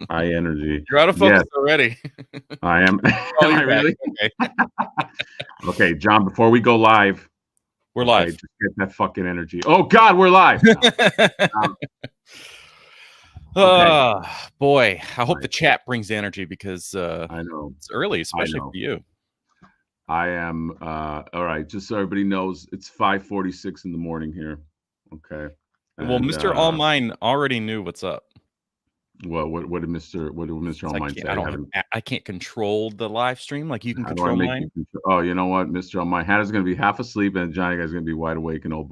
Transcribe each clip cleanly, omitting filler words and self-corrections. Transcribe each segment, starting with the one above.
High energy. You're out of focus already. I am. Oh, Am I you're back. really? Okay. Okay, John, before we go live, We're live. just get that fucking energy. Oh, God, we're live. Okay. Boy, I hope the chat brings energy because I know it's early, especially for you. I am. All right, just so everybody knows, it's 5:46 in the morning here. Okay. Well, Mr. All Mine already knew what's up. Well, what did Mr. All Mine say? I can't control the live stream like you can control mine. Oh, you know what, Mr. All Mine, Hannah's going to be half asleep and Johnny guy's going to be wide awake and old.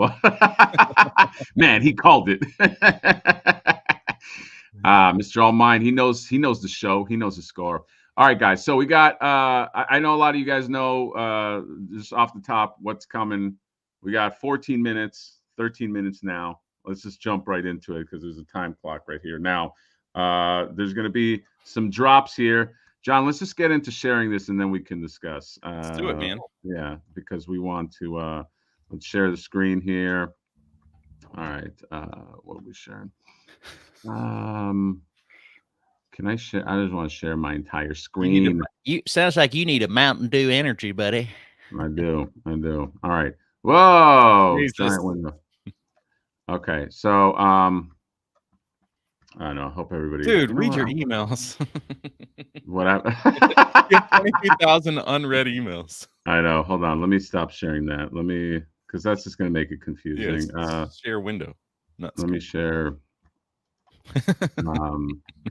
Man, he called it. Mr. All Mine, he knows the show. He knows the score. All right, guys. So we got. I know a lot of you guys know just off the top what's coming. We got 14 minutes, 13 minutes now. Let's just jump right into it because there's a time clock right here now. There's going to be some drops here. John, let's just get into sharing this and then we can discuss. Let's do it, man. Yeah, because we want to let's share the screen here. All right. What are we sharing? Can I share? I just want to share my entire screen. Sounds like you need a Mountain Dew energy, buddy. I do. All right. Whoa. Giant window. Okay. So I don't know. I hope everybody. Dude, read your emails. What? You have 23,000 unread emails. I know. Hold on. Let me stop sharing that. Because that's just going to make it confusing. Share window. Let me share.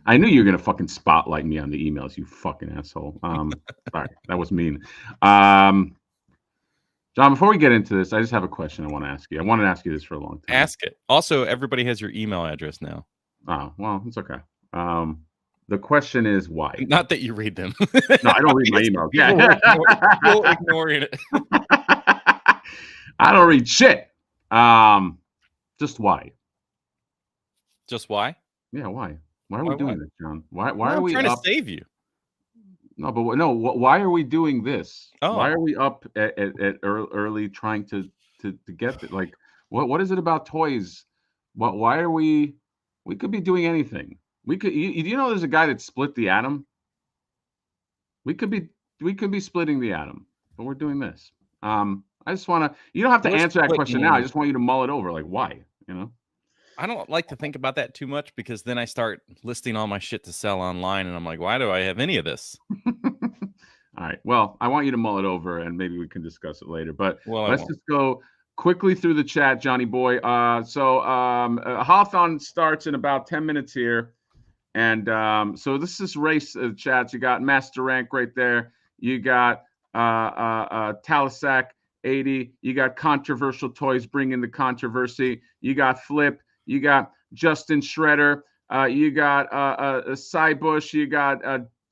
I knew you were going to fucking spotlight me on the emails, you fucking asshole. Sorry, that was mean. John, before we get into this, I just have a question I want to ask you. I wanted to ask you this for a long time. Ask it. Also, everybody has your email address now. Oh, well, it's okay. The question is why? Not that you read them. No, I don't read my emails. Yeah. You're ignoring it. I don't read shit. Just why? Just why? Yeah, why? Why are we doing this, John? Why are we trying to save you? No, but why are we doing this? Oh. Why are we up at early trying to get it? Like, what is it about toys? Why are we could be doing anything. We could, you know, there's a guy that split the atom. We could be splitting the atom, but we're doing this. I just want to, you don't have to answer that question now. I just want you to mull it over. Like, why, you know? I don't like to think about that too much because then I start listing all my shit to sell online and I'm like, why do I have any of this? All right. Well, I want you to mull it over and maybe we can discuss it later. But let's just go quickly through the chat, Johnny boy. So Haulathon starts in about 10 minutes here. And so this is race chats. You got Master Rank right there. You got Talisac 80. You got Controversial Toys bringing the controversy. You got Flip. You got Justin Shredder. You got Cybush. You got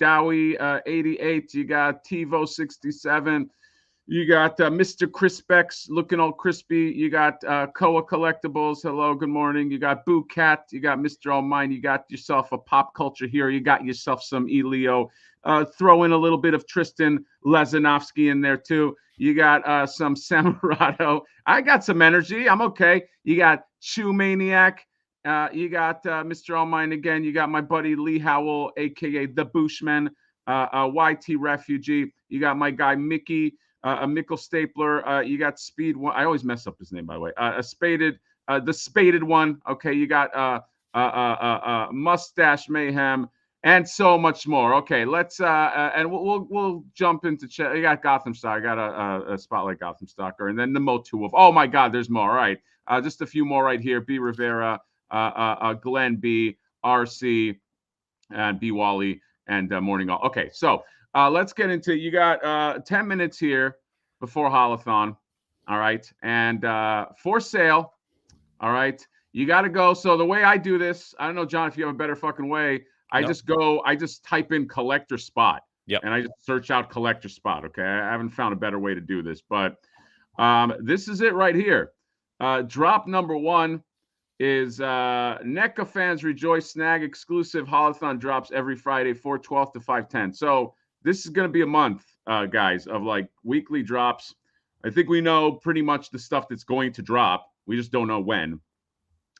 Dowie 88. You got Tivo 67. You got Mr. Crispex looking all crispy. You got Koa Collectibles. Hello, good morning. You got Boo Cat. You got Mr. All Mine. You got yourself a pop culture hero. You got yourself some Elio. Throw in a little bit of Tristan Lezanovsky in there too. You got some Samurado. I got some energy. I'm okay. You got Chew Maniac. You got Mr. All Mine again. You got my buddy Lee Howell, aka the Bushman. YT Refugee. You got my guy Mickey. A Mickle Stapler, you got Speed One. I always mess up his name, by the way. The Spaded One. Okay, you got Mustache Mayhem, and so much more. Okay, let's and we'll jump into chat. You got Gotham Star. I got a Spotlight Gotham Stalker, and then the Motu Wolf. Oh my God, there's more. All right, just a few more right here. B Rivera, Glenn B, RC, and B Wally, and Morning All. Okay, so. Let's get into, you got 10 minutes here before Haulathon, all right? And for sale, all right? You got to go. So the way I do this, I don't know, John, if you have a better fucking way, I just type in collector spot. Yep. And I just search out collector spot, okay? I haven't found a better way to do this, but this is it right here. Drop number one is NECA fans rejoice, snag exclusive Haulathon drops every Friday, 4/12 to 5/10. So this is going to be a month, guys, of like weekly drops. I think we know pretty much the stuff that's going to drop. We just don't know when.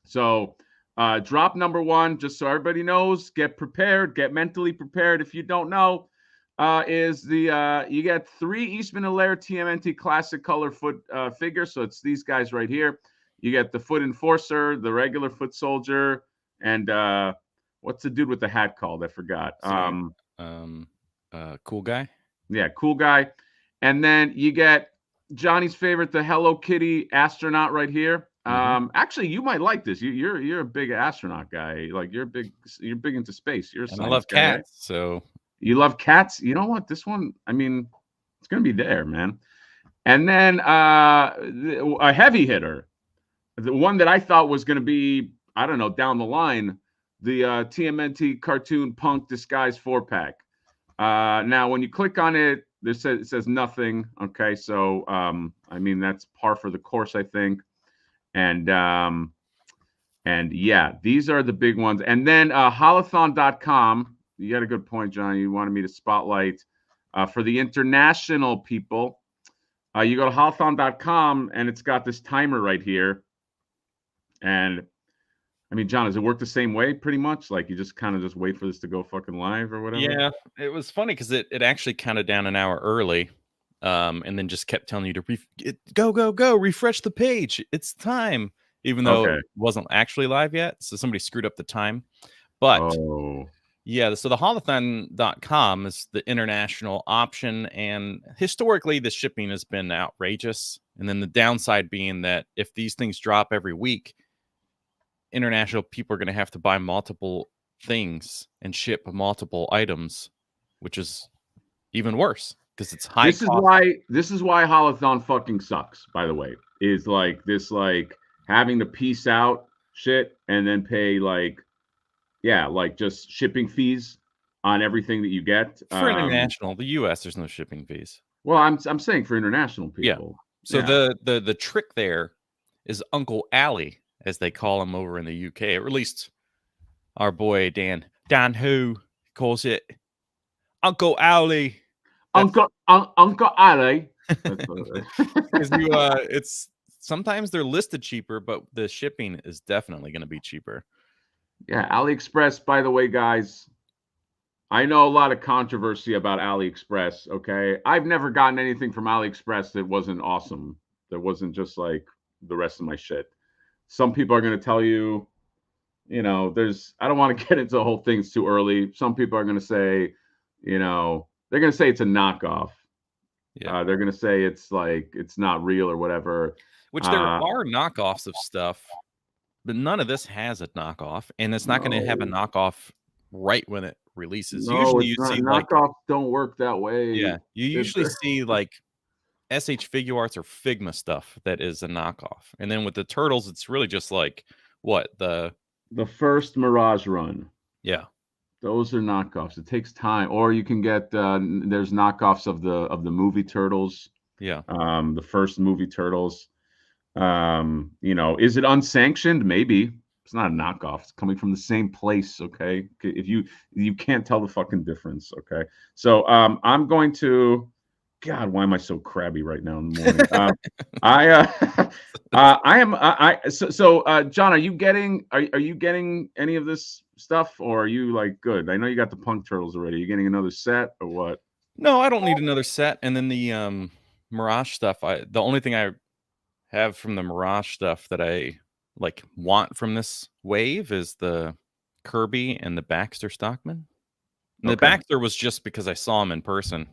So Drop number one, just so everybody knows, get prepared, get mentally prepared. If you don't know, is the you get 3 Eastman and Laird TMNT Classic Color foot figures. So it's these guys right here. You get the Foot Enforcer, the regular Foot Soldier, and what's the dude with the hat called? I forgot. Cool Guy. Yeah, Cool Guy. And then you get Johnny's favorite, the Hello Kitty astronaut right here. Actually, you might like this. You're a big astronaut guy. Like you're big into space. You're a and I love guy, cats, right? so You love cats. You know what? This one, I mean, it's gonna be there, man. And then a heavy hitter, the one that I thought was gonna be, I don't know, down the line, the TMNT Cartoon Punk Disguise 4-pack. Now, when you click on it, it says nothing. Okay, so I mean that's par for the course, I think. And yeah, these are the big ones. And then Haulathon.com. You got a good point, John. You wanted me to spotlight for the international people. You go to Haulathon.com and it's got this timer right here. And I mean, John, does it work the same way pretty much? Like you just kind of just wait for this to go fucking live or whatever? yeah, it was funny because it actually counted down an hour early, and then just kept telling you to go, refresh the page. It's time, even though it wasn't actually live yet. So somebody screwed up the time. But yeah, so the Haulathon.com is the international option, and historically the shipping has been outrageous. And then the downside being that if these things drop every week, international people are going to have to buy multiple things and ship multiple items, which is even worse because it's high. This is why Haulathon fucking sucks, by the way. Is like this, like having to piece out shit and then pay like just shipping fees on everything that you get. For international, the US, there's no shipping fees. Well, I'm saying for international people. Yeah. So the trick there is Uncle Ali, as they call him over in the UK, or at least our boy Dan who calls it Uncle Ali. Uncle Ali. It's sometimes they're listed cheaper, but the shipping is definitely going to be cheaper. Yeah, AliExpress, by the way, guys, I know a lot of controversy about AliExpress, okay? I've never gotten anything from AliExpress that wasn't awesome, that wasn't just like the rest of my shit. Some people are going to tell you, you know, I don't want to get into the whole thing too early. Some people are going to say, you know, they're going to say it's a knockoff. Yeah. They're going to say it's like, it's not real or whatever. Which there are knockoffs of stuff, but none of this has a knockoff, and it's not going to have a knockoff right when it releases. No, usually you see knockoffs don't work that way. Yeah, you usually see like SH Figure Arts or Figma stuff that is a knockoff, and then with the turtles, it's really just like what the first Mirage run. Yeah, those are knockoffs. It takes time, or you can get there's knockoffs of the movie Turtles. Yeah, the first movie Turtles. You know, is it unsanctioned? Maybe. It's not a knockoff. It's coming from the same place, okay? If you can't tell the fucking difference, okay? So I'm going to, God, why am I so crabby right now in the morning? John, are you getting any of this stuff, or are you like good? I know you got the Punk Turtles already. Are you getting another set or what? No, I don't need another set. And then the Mirage stuff, the only thing I have from the Mirage stuff that I like want from this wave is the Kirby and the Baxter Stockman. And the Baxter was just because I saw him in person.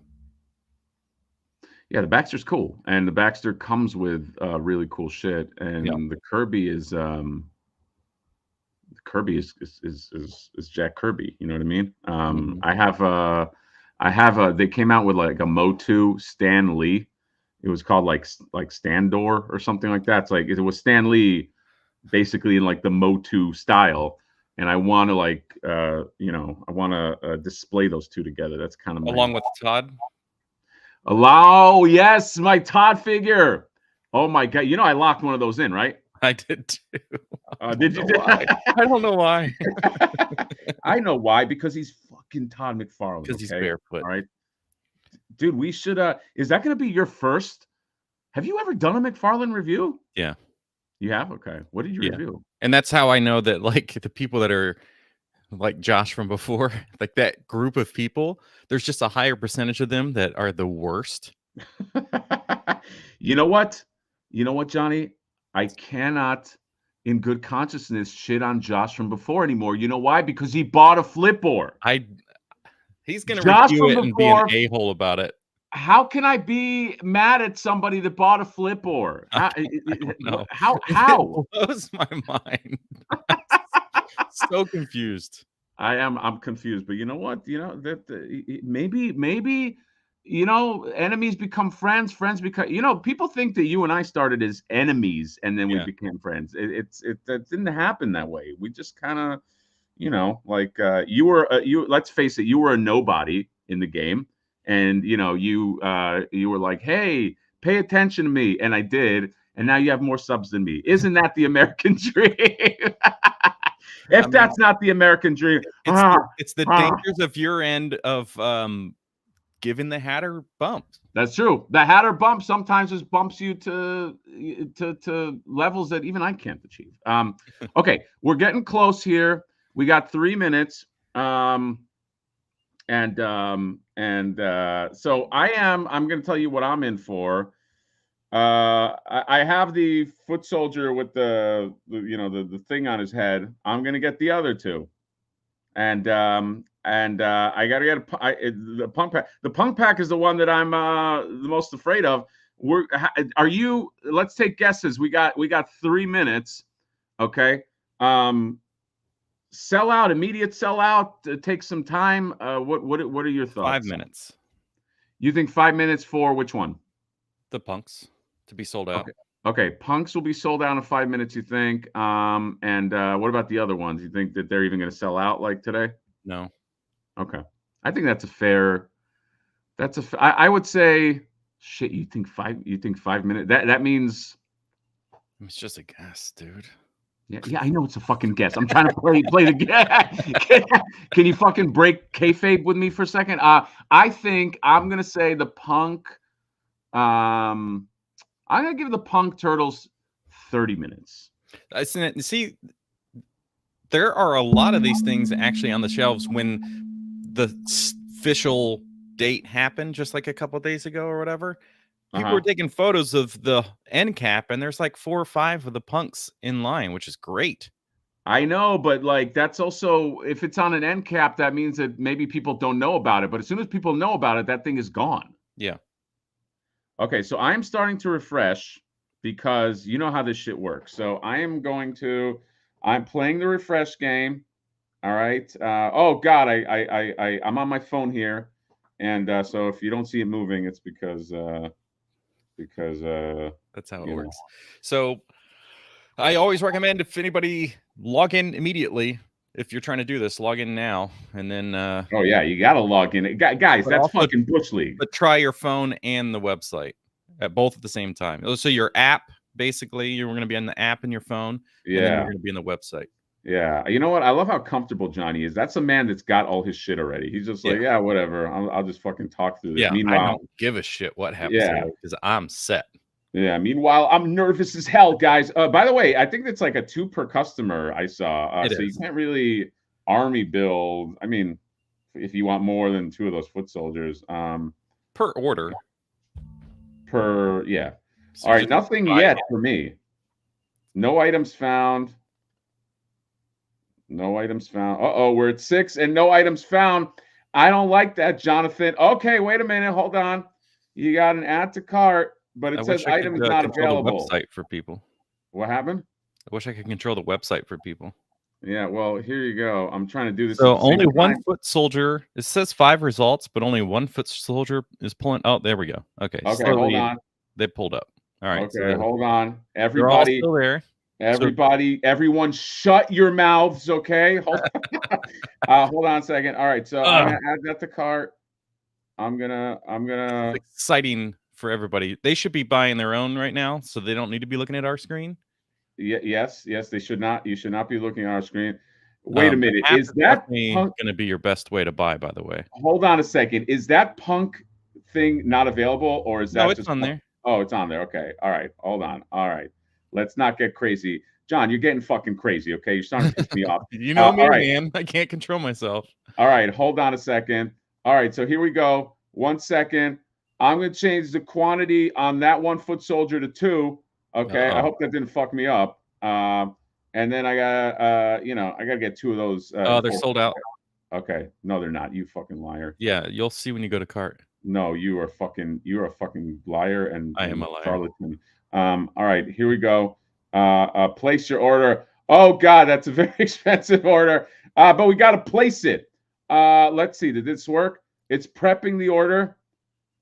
Yeah, the Baxter's cool, and the Baxter comes with really cool shit. And the Kirby is Jack Kirby. You know what I mean? I have they came out with like a Motu Stan Lee. It was called like Standor or something like that. It's like it was Stan Lee, basically in like the Motu style. And I want to like you know, I want to display those two together. That's kind of along with Todd. Yes, my Todd figure. Oh my God! You know I locked one of those in, right? I did too. Did you? I don't know why. I know why, because he's fucking Todd McFarlane. Because he's barefoot. All right, dude. We should. Is that going to be your first? Have you ever done a McFarlane review? Yeah. You have? Okay. What did you review? And that's how I know that like the people that are like Josh from before, like that group of people, there's just a higher percentage of them that are the worst. You know what? You know what, Johnny? I cannot, in good consciousness, shit on Josh from before anymore. You know why? Because he bought a Flipboard. He's gonna Josh review from it and be an before. a-hole about it. How can I be mad at somebody that bought a Flipboard? I don't know. How? It blows my mind. So confused. I'm confused, but you know what? You know that maybe you know, enemies become friends, friends become, you know, people think that you and I started as enemies and then we became friends. That didn't happen that way. We just kind of, you know, like let's face it, you were a nobody in the game, and you know, you were like, hey, pay attention to me, and I did, and now you have more subs than me. Isn't that the American dream? If that's not the American dream, it's the dangers of your end of giving the Hatter bumps. That's true. The Hatter bump sometimes just bumps you to levels that even I can't achieve. Okay, we're getting close here. We got 3 minutes. So I'm going to tell you what I'm in for. I have the foot soldier with the thing on his head. I'm gonna get the other two, and I gotta get the punk pack. The punk pack is the one that I'm the most afraid of. Are you? Let's take guesses. We got 3 minutes. Okay. Sell out, immediate sell out. Take some time. What are your thoughts? 5 minutes. You think 5 minutes for which one? The punks to be sold out. Okay. Punks will be sold out in 5 minutes, you think? And what about the other ones? You think that they're even going to sell out like today? No. Okay. I think that's a fair. I would say, shit. You think 5 minutes? That means. It's just a guess, dude. Yeah, I know it's a fucking guess. I'm trying to play the game. Can you fucking break kayfabe with me for a second? I think I'm gonna say the punk. I'm gonna give the punk turtles 30 minutes. See, there are a lot of these things actually on the shelves when the official date happened, just like a couple of days ago or whatever. People were taking photos of the end cap, and there's like 4 or 5 of the punks in line, which is great. I know, but like that's also, if it's on an end cap, that means that maybe people don't know about it. But as soon as people know about it, that thing is gone. Yeah. Okay, so I'm starting to refresh because you know how this shit works. So I'm playing the refresh game. All right. Oh God, I'm on my phone here, and so if you don't see it moving, it's because that's how it works. So I always recommend, if anybody, log in immediately. If you're trying to do this, log in now, and then oh yeah, you gotta log in, guys. That's fucking Bush League. But try your phone and the website at both at the same time. So your app, basically, you're going to be on the app in your phone, and then you're going to be on the website. Yeah, you know what? I love how comfortable Johnny is. That's a man that's got all his shit already. He's just like, yeah, whatever. I'll just fucking talk through this. Yeah, meanwhile, I don't give a shit what happens. Yeah, because I'm set. Yeah. Meanwhile, I'm nervous as hell, guys. By the way, I think it's like a 2 per customer. I saw. So you can't really army build. I mean, if you want more than 2 of those foot soldiers, per order. So all right, nothing yet for me. No items found. No items found. We're at 6 and no items found. I don't like that, Jonathan. Okay, wait a minute. Hold on. You got an add to cart, but it says item is not available. The website for people. What happened? I wish I could control the website for people. Yeah, well, here you go. I'm trying to do this. So only one foot soldier. It says 5 results, but only one foot soldier is pulling. Oh, there we go. Okay. Okay, hold on. They pulled up. All right. Okay, hold on. Everybody, still there. Everyone, shut your mouths. Okay. Hold on a second. All right. So I'm gonna add that to cart. I'm gonna. It's exciting for everybody. They should be buying their own right now, so they don't need to be looking at our screen. Yes, they should not. You should not be looking at our screen. Wait a minute. Is that going to be your best way to buy? By the way. Hold on a second. Is that punk thing not available, or is that it's on there? Oh, it's on there. Okay. All right. Hold on. All right. Let's not get crazy. John, you're getting fucking crazy. Okay, you're starting to piss me off. You know me, all right. man. I can't control myself. All right, hold on a second. All right, so here we go. 1 second. I'm going to change the quantity on that 1 foot soldier to 2. Okay, I hope that didn't fuck me up. And then I got, I got to get 2 of those. They're sold out. Okay, no, they're not. You fucking liar. Yeah, you'll see when you go to cart. No, you're a fucking liar and I am a liar. charlatan. All right, here we go. Place your order. Oh God, that's a very expensive order. But we got to place it. Let's see. Did this work? It's prepping the order.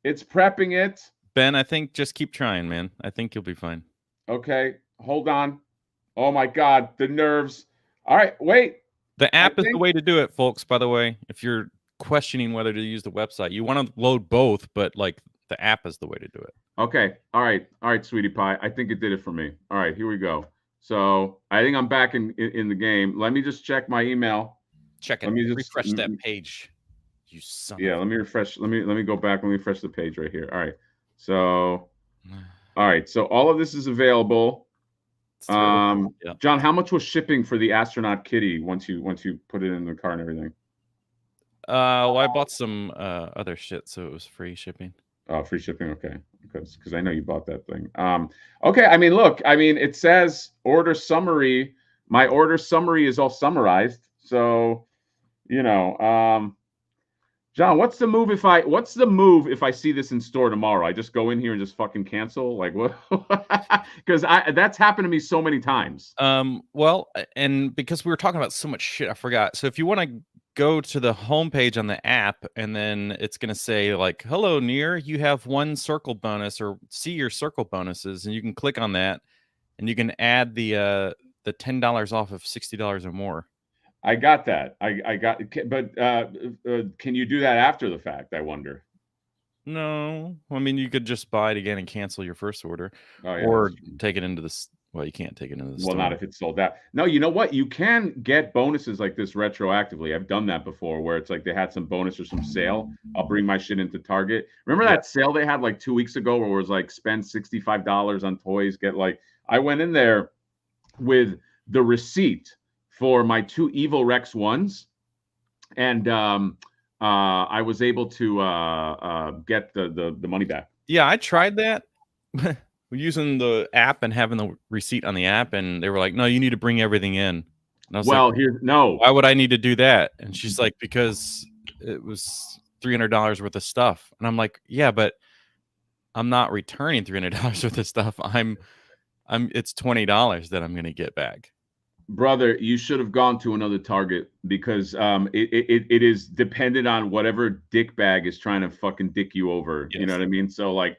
It's prepping it. Ben, I think just keep trying, man. I think you'll be fine. Okay, hold on. Oh my God, the nerves. All right, wait. The app is the way to do it, folks. By the way, if you're questioning whether to use the website, you want to load both, but like the app is the way to do it. Okay. All right, sweetie pie. I think it did it for me. All right, here we go. So I think I'm back in the game. Let me just check my email. Check it. Let me just refresh that page. You son. Yeah, let me refresh. Let me go back. Let me refresh the page right here. All right. So, all right. So all of this is available. Yeah. John, how much was shipping for the astronaut kitty once you put it in the car and everything? Well, I bought some other shit, so it was free shipping. Oh, free shipping. Okay, because I know you bought that thing. Okay. I mean, look. I mean, it says order summary. My order summary is all summarized. So, John, what's the move if I see this in store tomorrow? I just go in here and just fucking cancel? Like what? Because that's happened to me so many times. Well, and because we were talking about so much shit, I forgot. So if you want to go to the homepage on the app, and then it's going to say like, hello, Nier, you have 1 circle bonus, or see your circle bonuses, and you can click on that and you can add the $10 off of $60 or more. I got that. I got, but can you do that after the fact? I wonder. No, I mean you could just buy it again and cancel your first order, or take it into the. Well, you can't take it into the store. Well, not if it's sold out. No, you know what? You can get bonuses like this retroactively. I've done that before, where it's like they had some bonus or some sale. I'll bring my shit into Target. Remember that sale they had like 2 weeks ago, where it was like spend $65 on toys, get like. I went in there with the receipt for my 2 Evil Rex 1s, and I was able to get the money back. Yeah, I tried that using the app and having the receipt on the app, and they were like, "No, you need to bring everything in." And I was why would I need to do that? And she's like, "Because it was $300 worth of stuff." And I'm like, "Yeah, but I'm not returning $300 worth of stuff. It's $20 that I'm going to get back." Brother, you should have gone to another Target, because it is dependent on whatever dick bag is trying to fucking dick you over. Yes. You know what I mean? So like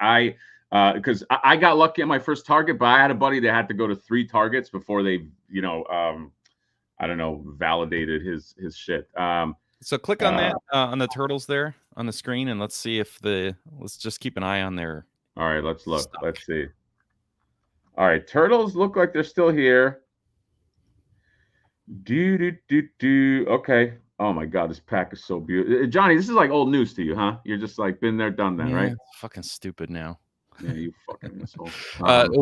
because I got lucky at my first Target, but I had a buddy that had to go to 3 Targets before they, I don't know, validated his shit. So click on that on the turtles there on the screen, and let's see if let's just keep an eye on their. All right, let's look. Stock. Let's see. All right, turtles look like they're still here. Okay. Oh my God, this pack is so beautiful. Johnny, this is like old news to you, huh? You're just like been there, done that, right? It's fucking stupid now. Yeah, you fucking asshole.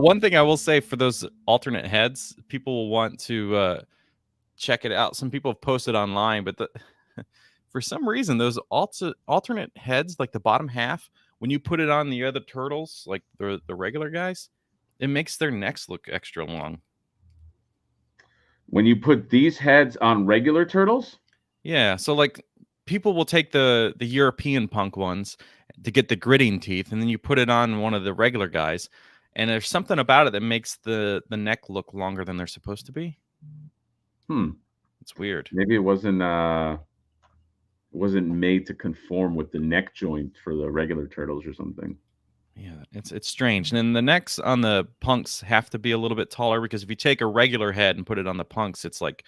One thing I will say for those alternate heads, people will want to check it out. Some people have posted online, but for some reason, those alternate heads, like the bottom half, when you put it on the other turtles, like the regular guys, it makes their necks look extra long. When you put these heads on regular turtles? Yeah, so like people will take the European punk ones to get the gritting teeth, and then you put it on one of the regular guys, and there's something about it that makes the neck look longer than they're supposed to be. It's weird. Maybe it wasn't made to conform with the neck joint for the regular turtles or something. Yeah, it's strange. And then the necks on the punks have to be a little bit taller, because if you take a regular head and put it on the punks, it's like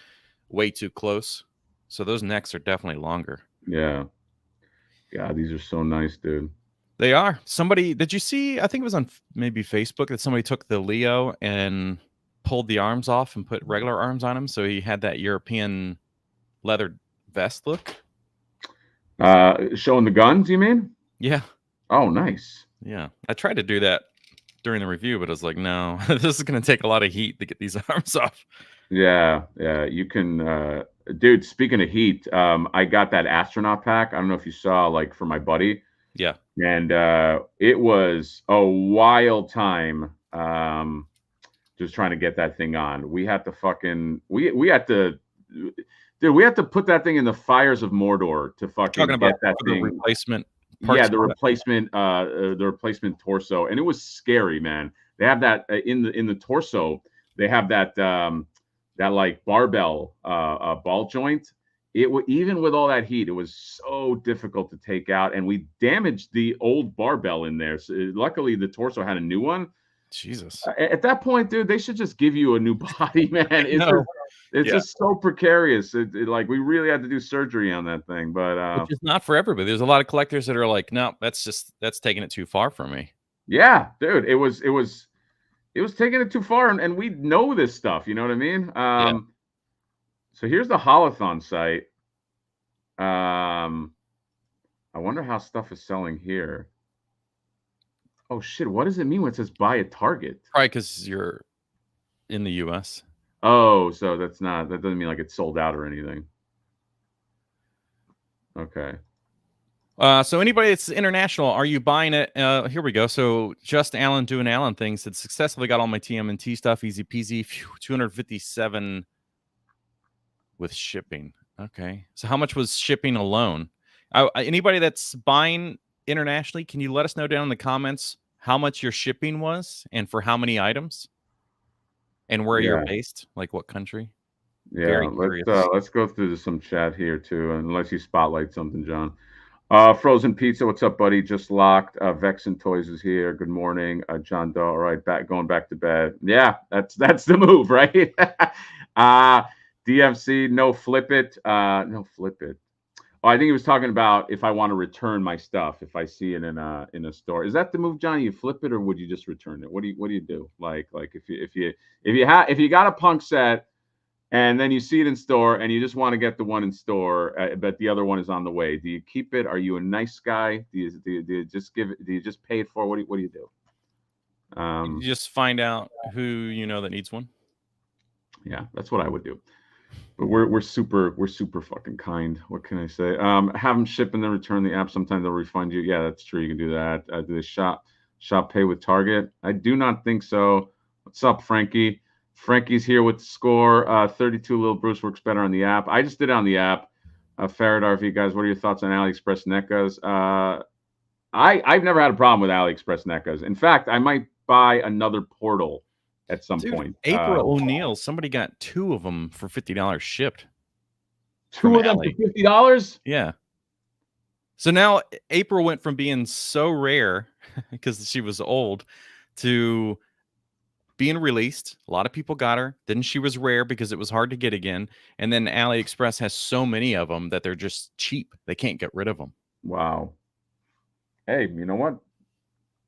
way too close. So those necks are definitely longer. Yeah. God, these are so nice, dude. They are. Did you see, I think it was on maybe Facebook, that somebody took the Leo and pulled the arms off and put regular arms on him, so he had that European leather vest look? Showing the guns, you mean? Yeah. Oh, nice. Yeah, I tried to do that during the review, but I was like, no, this is going to take a lot of heat to get these arms off. Yeah, you can, dude. Speaking of heat, I got that astronaut pack. I don't know if you saw, like, for my buddy. Yeah, and it was a wild time. Just trying to get that thing on. We had to fucking we had to, dude. We had to put that thing in the fires of Mordor to fucking talking about get that the thing. replacement. Yeah, the replacement torso, and it was scary, man. They have that in the torso. They have that that like barbell ball joint. Even with all that heat, it was so difficult to take out, and we damaged the old barbell in there. So luckily, the torso had a new one. Jesus. At that point, dude, they should just give you a new body, man. It's just so precarious. Like, we really had to do surgery on that thing, but which is not for everybody. There's a lot of collectors that are like, no, that's taking it too far for me. Yeah, dude, it was taking it too far, and we know this stuff. You know what I mean? So here's the Haulathon site. I wonder how stuff is selling here. Oh shit! What does it mean when it says buy at Target? Probably because you're in the U.S. Oh, so that doesn't mean like it's sold out or anything. Okay. So anybody that's international, are you buying it? Here we go. So just Alan doing Alan things. That successfully got all my TMNT stuff. Easy peasy. 257 with shipping. Okay. So how much was shipping alone? Anybody that's buying internationally, can you let us know down in the comments how much your shipping was and for how many items and where you're based, like what country? Yeah, let's go through some chat here too, unless you spotlight something, John. Frozen Pizza, what's up, buddy? Just locked. Vexen Toys is here. Good morning, John Doe. All right, going back to bed. Yeah, that's the move, right? DFC, no flip it. No flip it. Oh, I think he was talking about if I want to return my stuff, if I see it in a store. Is that the move, John? You flip it, or would you just return it? What do you do? Like if you got a punk set and then you see it in store and you just want to get the one in store, but the other one is on the way, do you keep it? Are you a nice guy? Do you just give it? Do you just pay it for? What do you do? You just find out who you know that needs one. Yeah, that's what I would do. But we're super fucking kind. What can I say? Have them ship and then return the app. Sometimes they'll refund you. Yeah, that's true. You can do that. Do they shop pay with Target? I do not think so. What's up, Frankie? Frankie's here with the score. 32 Little Bruce works better on the app. I just did it on the app. Faradar, for you guys, what are your thoughts on AliExpress NECAs? I've never had a problem with AliExpress NECAs. In fact, I might buy another portal at some point. April O'Neil, somebody got 2 of them for $50 shipped. 2 of them for $50? Yeah. So now April went from being so rare because she was old to being released. A lot of people got her. Then she was rare because it was hard to get again. And then AliExpress has so many of them that they're just cheap. They can't get rid of them. Wow. Hey, you know what?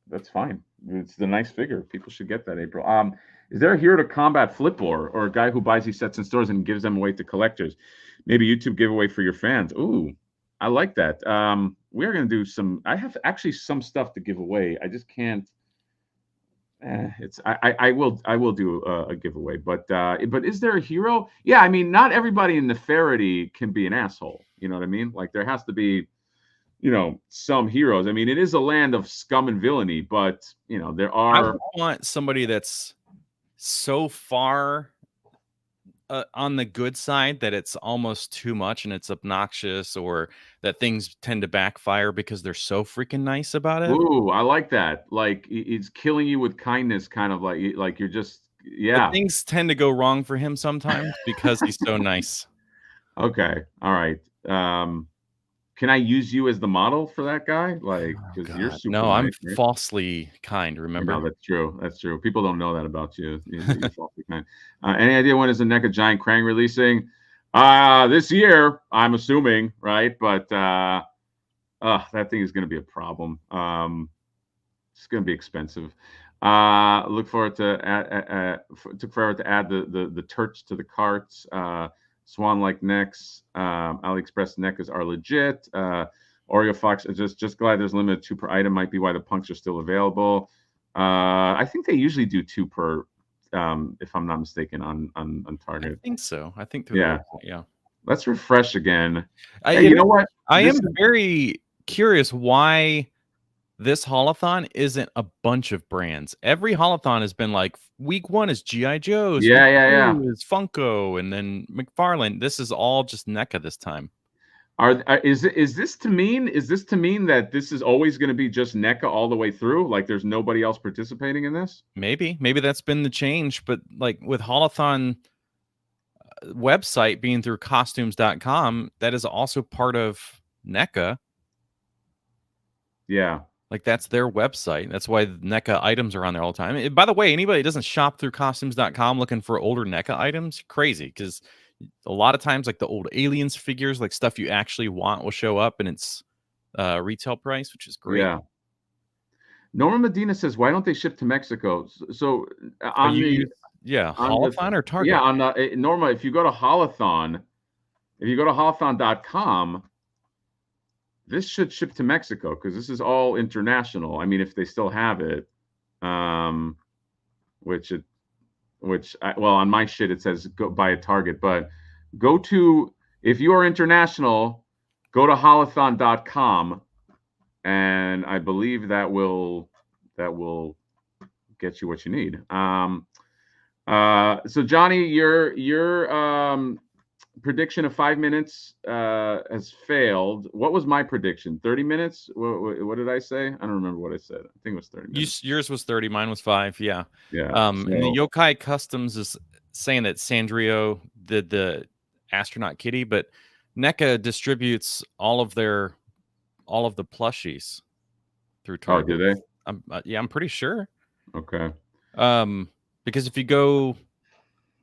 That's fine. It's the nice figure. People should get that, April. Is there a hero to combat flip or a guy who buys these sets in stores and gives them away to collectors? Maybe YouTube giveaway for your fans. Ooh, I like that. We're going to do some. I have actually some stuff to give away. I just can't. I will do a giveaway, but is there a hero? Yeah, I mean, not everybody in Neferity can be an asshole. You know what I mean? Like, there has to be, some heroes. I mean, it is a land of scum and villainy, but there are. I want somebody that's so far on the good side that it's almost too much and it's obnoxious, or that things tend to backfire because they're so freaking nice about it. Ooh, I like that. Like, it's killing you with kindness, kind of like you're just, yeah. But things tend to go wrong for him sometimes because he's so nice. Okay, all right. Can I use you as the model for that guy? Like, because you're super. No, nice, I'm falsely kind. Remember? No, that's true. That's true. People don't know that about you. You're falsely kind. Any idea when is the NECA Giant Krang releasing? This year, I'm assuming, right? But that thing is going to be a problem. It's going to be expensive. Look forward to took forever to add the turch to the carts. Swan-like necks, AliExpress necks are legit. Oreo Fox, just glad there's limited 2 per item. Might be why the punks are still available. I think they usually do 2 per, if I'm not mistaken, on Target. I think so. I think through the website, yeah. Let's refresh again. Hey, you know what? I am very curious why this Haulathon isn't a bunch of brands. Every Haulathon has been like, week 1 is G.I. Joe's, week 2 is Funko, and then McFarlane. This is all just NECA this time. Is this to mean that this is always going to be just NECA all the way through? Like there's nobody else participating in this? Maybe that's been the change, but like with Haulathon website being through costumes.com, that is also part of NECA. Yeah. Like that's their website. That's why NECA items are on there all the time. By the way, anybody that doesn't shop through costumes.com looking for older NECA items, crazy, because a lot of times like the old Aliens figures, like stuff you actually want, will show up and it's retail price, which is great. Yeah. Norma Medina says, why don't they ship to Mexico? So on Haulathon or Target? Yeah, on Norma, if you go to Haulathon, haulathon.com, this should ship to Mexico because this is all international. I mean, if they still have it, on my shit it says go buy a Target, but if you are international, go to haulathon.com, and I believe that will get you what you need. So Johnny, your prediction of 5 minutes has failed. What was my prediction? 30 minutes? What did I say? I don't remember what I said. I think it was 30 minutes. Yours was 30. Mine was 5. Yeah. Yeah. And the Yokai Customs is saying that Sandrio did the astronaut kitty, but NECA distributes all of the plushies through Target. Oh, do they? Yeah, I'm pretty sure. Okay. Because if you go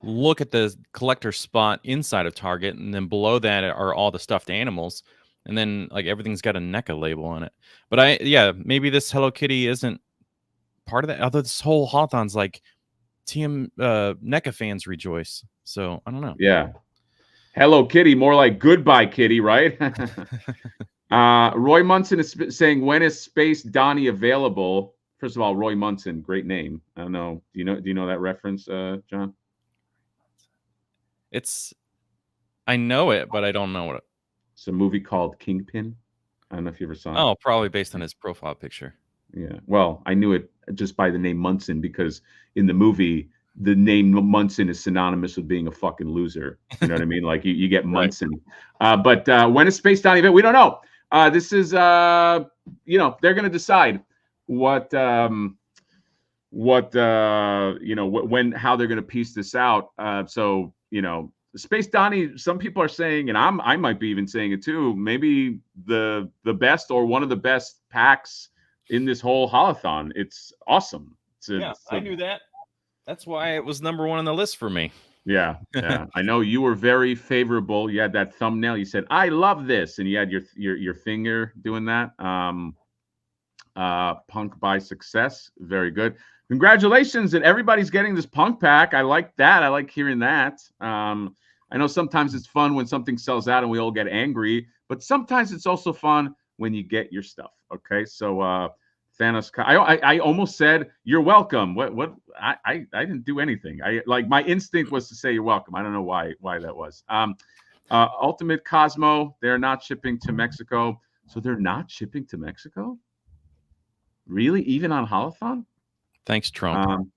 look at the collector spot inside of Target, and then below that are all the stuffed animals, and then like everything's got a NECA label on it. But maybe this Hello Kitty isn't part of that. Although this whole Haulathon's like TM NECA fans rejoice. So I don't know. Yeah. Hello Kitty, more like goodbye kitty, right? Roy Munson is saying, when is Space Donnie available? First of all, Roy Munson, great name. I don't know. Do you know that reference, John? I know it, but I don't know what it. It's a movie called Kingpin. I don't know if you ever saw it. Oh, probably based on his profile picture. Yeah. Well, I knew it just by the name Munson because in the movie, the name Munson is synonymous with being a fucking loser. You know what I mean? Like you get Munson. Right. But when is Space Donnie event? We don't know. This is they're going to decide how they're going to piece this out. So Space Donnie, some people are saying, and I might be even saying it too, maybe the best or one of the best packs in this whole Haulathon. It's awesome. I knew that. That's why it was number 1 on the list for me. Yeah. I know you were very favorable. You had that thumbnail. You said, I love this. And you had your finger doing that. Punk by Success. Very good. Congratulations. And everybody's getting this Punk pack. I like that. I like hearing that. I know sometimes it's fun when something sells out and we all get angry, but sometimes it's also fun when you get your stuff. Okay. So, Thanos, I almost said you're welcome. What I didn't do anything. My instinct was to say you're welcome. I don't know why that was. Ultimate Cosmo, they're not shipping to Mexico. So they're not shipping to Mexico? Really? Even on Haulathon? Thanks, Trump.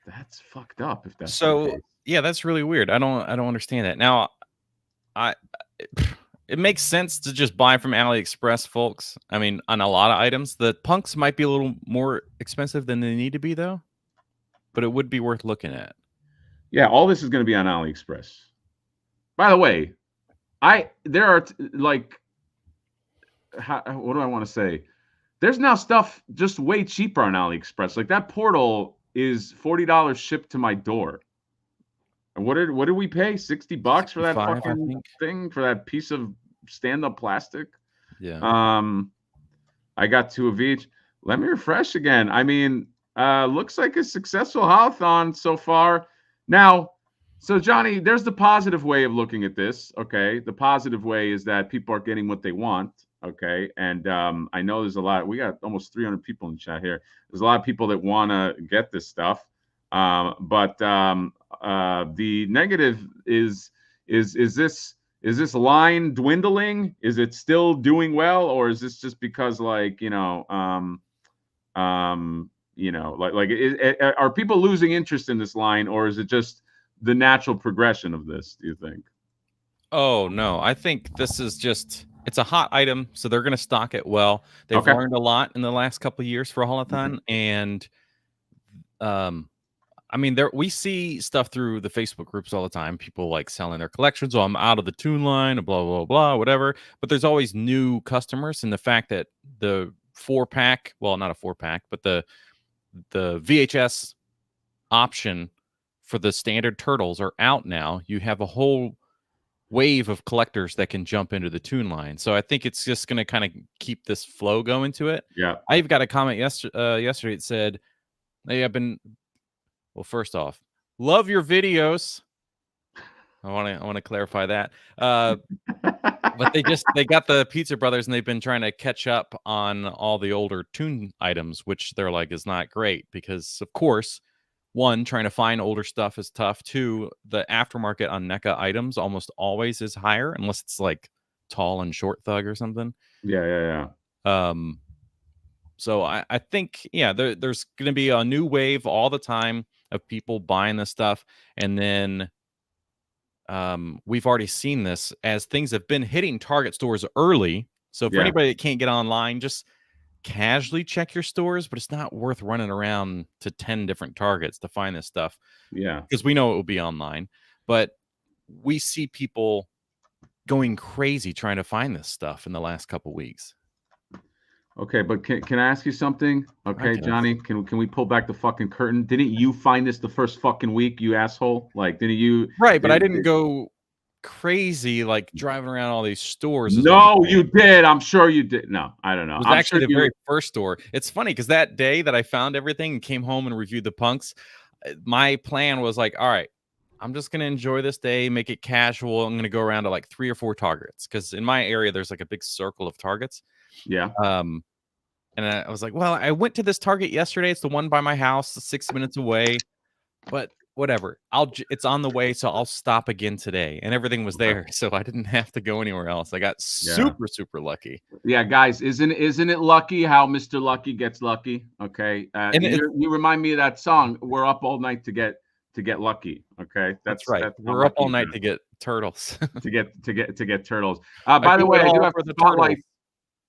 That's fucked up if that's so. Yeah, that's really weird. I don't understand that. Now, it makes sense to just buy from AliExpress, folks. I mean, on a lot of items, the Punks might be a little more expensive than they need to be, though. But it would be worth looking at. Yeah, all this is going to be on AliExpress. By the way, there are what do I want to say? There's now stuff just way cheaper on AliExpress. Like that portal is $40 shipped to my door. And what did we pay? $60 for that fucking thing, for that piece of stand-up plastic? Yeah. I got 2 of each. Let me refresh again. I mean, looks like a successful Haulathon so far. Now, so Johnny, there's the positive way of looking at this. Okay, the positive way is that people are getting what they want. Okay, and I know there's a lot. We got almost 300 people in the chat here. There's a lot of people that want to get this stuff, but the negative is this line dwindling? Is it still doing well, or is this just because like are people losing interest in this line, or is it just the natural progression of this? Do you think? Oh no, I think this is just. It's a hot item, so they're going to stock it well. They've Okay. learned a lot in the last couple of years for Haulathon, and I mean, we see stuff through the Facebook groups all the time. People like selling their collections. Oh, I'm out of the tune line, blah blah blah, whatever. But there's always new customers, and the fact that the 4-pack, well, not a 4-pack, but the VHS option for the standard turtles are out now. You have a whole wave of collectors that can jump into the tune line. So I think it's just going to kind of keep this flow going to it. Yeah. I've got a comment yesterday. It said, "Hey, well, first off, love your videos." I want to clarify that. But they got the Pizza Brothers, and they've been trying to catch up on all the older tune items, which they're like is not great because, of course, one, trying to find older stuff is tough. Two, the aftermarket on NECA items almost always is higher unless it's like tall and short thug or something. Yeah. So I think, yeah, there's going to be a new wave all the time of people buying this stuff. And then we've already seen this as things have been hitting Target stores early. So for anybody that can't get online, just casually check your stores, but it's not worth running around to 10 different Targets to find this stuff. Yeah. Because we know it will be online. But we see people going crazy trying to find this stuff in the last couple weeks. Okay, but can I ask you something? Okay, Johnny, can we pull back the fucking curtain? Didn't you find this the first fucking week, you asshole? Like, didn't you? Right, but I didn't go crazy like driving around all these stores. No, you did. I'm sure you did. No, I don't know. It was actually the very first store. It's funny because that day that I found everything and came home and reviewed the punks, my plan was like, all right, I'm just going to enjoy this day, make it casual. I'm going to go around to like 3 or 4 Targets because in my area, there's like a big circle of Targets. Yeah. And I was like, well, I went to this Target yesterday. It's the one by my house, 6 minutes away. But whatever, it's on the way, so I'll stop again today. And everything was there, so I didn't have to go anywhere else. I got super lucky. Yeah, guys, isn't it lucky how Mr. Lucky gets lucky? Okay, and you remind me of that song. We're up all night to get lucky. Okay, that's right. We're up all night to get turtles. to get turtles. By the way, I do have to spotlight.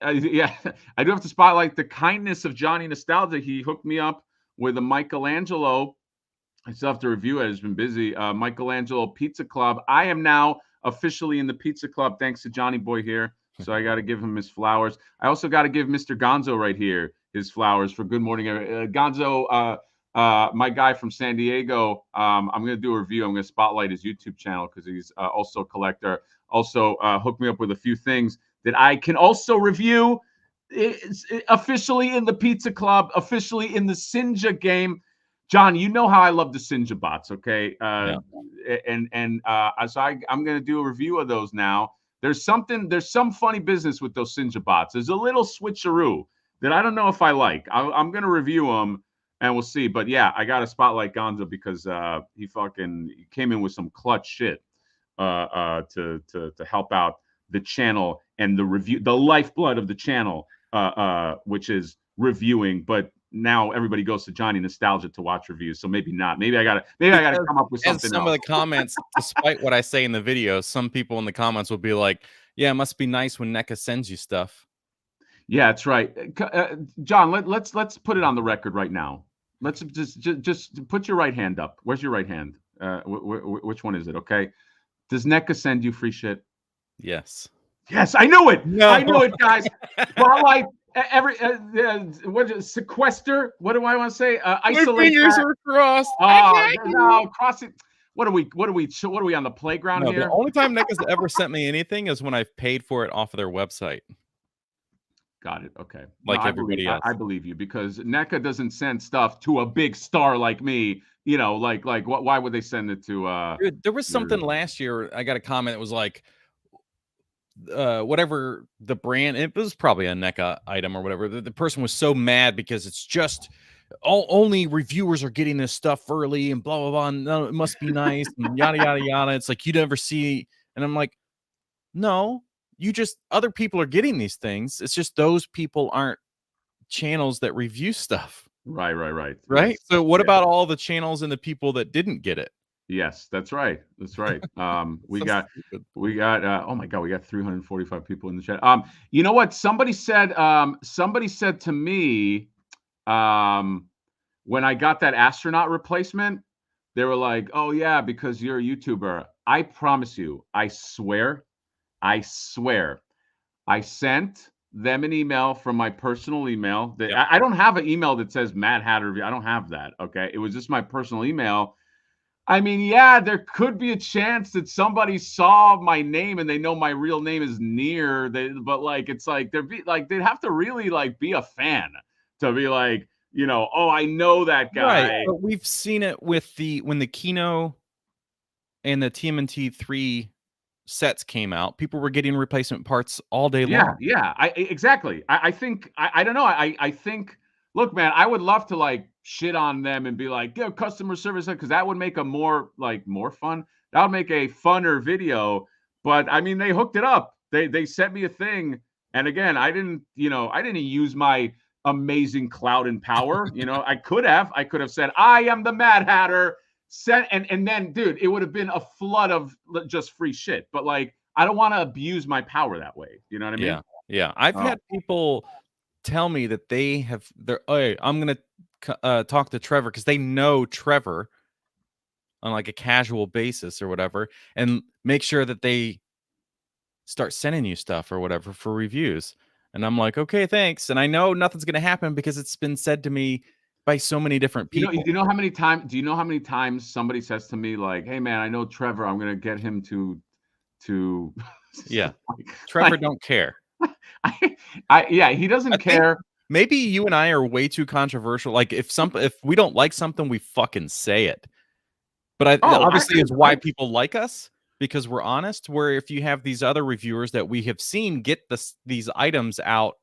I do have to spotlight the kindness of Johnny Nostalgia. He hooked me up with a Michelangelo. I still have to review it. It's been busy. Michelangelo Pizza Club. I am now officially in the Pizza Club thanks to Johnny Boy here. So I got to give him his flowers. I also got to give Mr. Gonzo right here his flowers for good morning. Gonzo, my guy from San Diego. I'm going to do a review. I'm going to spotlight his YouTube channel because he's also a collector. Also hooked me up with a few things that I can also review. It's officially in the Pizza Club, officially in the Sinja game. John, you know how I love the Sinja bots, okay? So I'm going to do a review of those now. There's some funny business with those Sinja bots. There's a little switcheroo that I don't know if I like. I'm going to review them and we'll see. But yeah, I got to spotlight Gonzo because he came in with some clutch shit to help out the channel and the lifeblood of the channel, which is reviewing. But now everybody goes to Johnny Nostalgia to watch reviews, so maybe not. Maybe I gotta come up with something. Some of the comments, despite what I say in the video, some people in the comments will be like, "Yeah, it must be nice when NECA sends you stuff." Yeah, that's right, John. Let's put it on the record right now. Let's just put your right hand up. Where's your right hand? Which one is it? Okay. Does NECA send you free shit? Yes. Yes, I knew it. No. I knew it, guys. Spotlight. What is sequester? What do I want to say? Isolate. My fingers are crossed. No, cross it. What are we on the playground here? The only time NECA's ever sent me anything is when I've paid for it off of their website. Got it. Okay. Like everybody else. I believe you because NECA doesn't send stuff to a big star like me. You know, like what? Why would they send it to? Dude, there was something last year. I got a comment that was like, whatever the brand, it was probably a NECA item or whatever. The person was so mad because it's just only reviewers are getting this stuff early and blah blah blah. And no, it must be nice and yada yada yada. It's like you never see, and I'm like, no, you just other people are getting these things. It's just those people aren't channels that review stuff. Right. Yes. So what about all the channels and the people that didn't get it? Yes, that's right. We got oh my God, we got 345 people in the chat. You know what? Somebody said to me, when I got that astronaut replacement, they were like, oh yeah, because you're a YouTuber. I promise you, I swear, I sent them an email from my personal email. I don't have an email that says Mad Hatter Review. I don't have that. Okay. It was just my personal email. I mean, yeah, there could be a chance that somebody saw my name and they know my real name is Near. But like, it's like they'd have to really like be a fan to be like, you know, oh, I know that guy. Right. But we've seen it with when the Kino and the TMNT 3 sets came out, people were getting replacement parts all day long. Yeah, exactly. I think I don't know. I think, look, man, I would love to like shit on them and be like, yeah, customer service, because that would make a more fun. That would make a funner video. But I mean, they hooked it up. They sent me a thing, and again, I didn't use my amazing clout and power. You know, I could have said, I am the Mad Hatter. And then, dude, it would have been a flood of just free shit. But like, I don't want to abuse my power that way. You know what I mean? Yeah. I've had people tell me that hey, I'm gonna talk to Trevor because they know Trevor on like a casual basis or whatever, and make sure that they start sending you stuff or whatever for reviews. And I'm like, okay, thanks. And I know nothing's gonna happen because it's been said to me by so many different people. Do you know how many times somebody says to me like, hey man, I know Trevor, I'm gonna get him to yeah. Trevor don't care. He doesn't care. Maybe you and I are way too controversial. Like if we don't like something, we fucking say it. But obviously it's why people like us, because we're honest. Where if you have these other reviewers that we have seen get these items out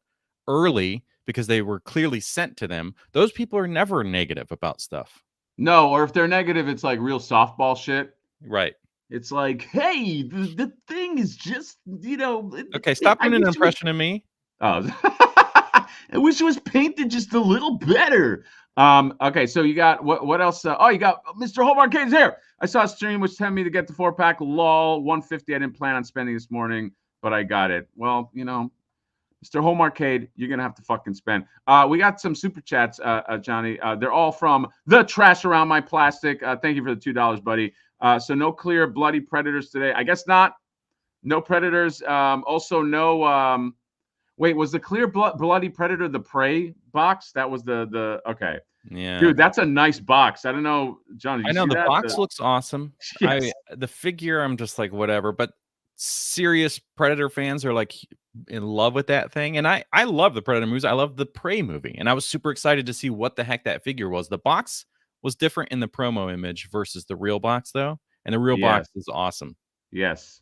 early because they were clearly sent to them, those people are never negative about stuff. No, or if they're negative, it's like real softball shit. Right. It's like, hey, the thing is just, you know. Okay, stop doing an impression of me. Oh, I wish it was painted just a little better. Okay, so you got what else? You got Mr. Home Arcade's here. I saw a stream which told me to get the 4-pack. Lol, 150. I didn't plan on spending this morning, but I got it. Well, you know, Mr. Home Arcade, you're gonna have to fucking spend. We got some super chats, Johnny. They're all from the trash around my plastic. Thank you for the $2, buddy. So no clear bloody predators today. I guess not. No predators. Also no. Wait, was the clear bloody predator the prey box? That was the okay. Yeah, dude, that's a nice box. I don't know, John. I know the box looks awesome. Yes. The figure, I'm just like whatever. But serious Predator fans are like in love with that thing, and I love the Predator movies. I love the Prey movie, and I was super excited to see what the heck that figure was. The box was different in the promo image versus the real box, though, and the real box is awesome. Yes,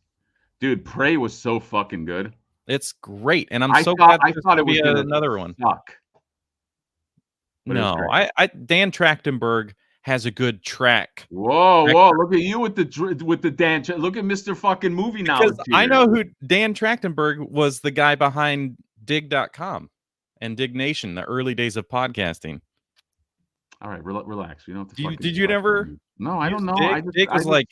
dude, Prey was so fucking good. It's great, and I'm so glad I thought it was another one. Suck. No, Dan Trachtenberg has a good track. Whoa, look at you with the Dan. Look at Mr. fucking movie knowledge. I know who Dan Trachtenberg was, the guy behind dig.com and Dig Nation, the early days of podcasting. All right, relax. You don't have to did you never? No, I don't know. Dig was like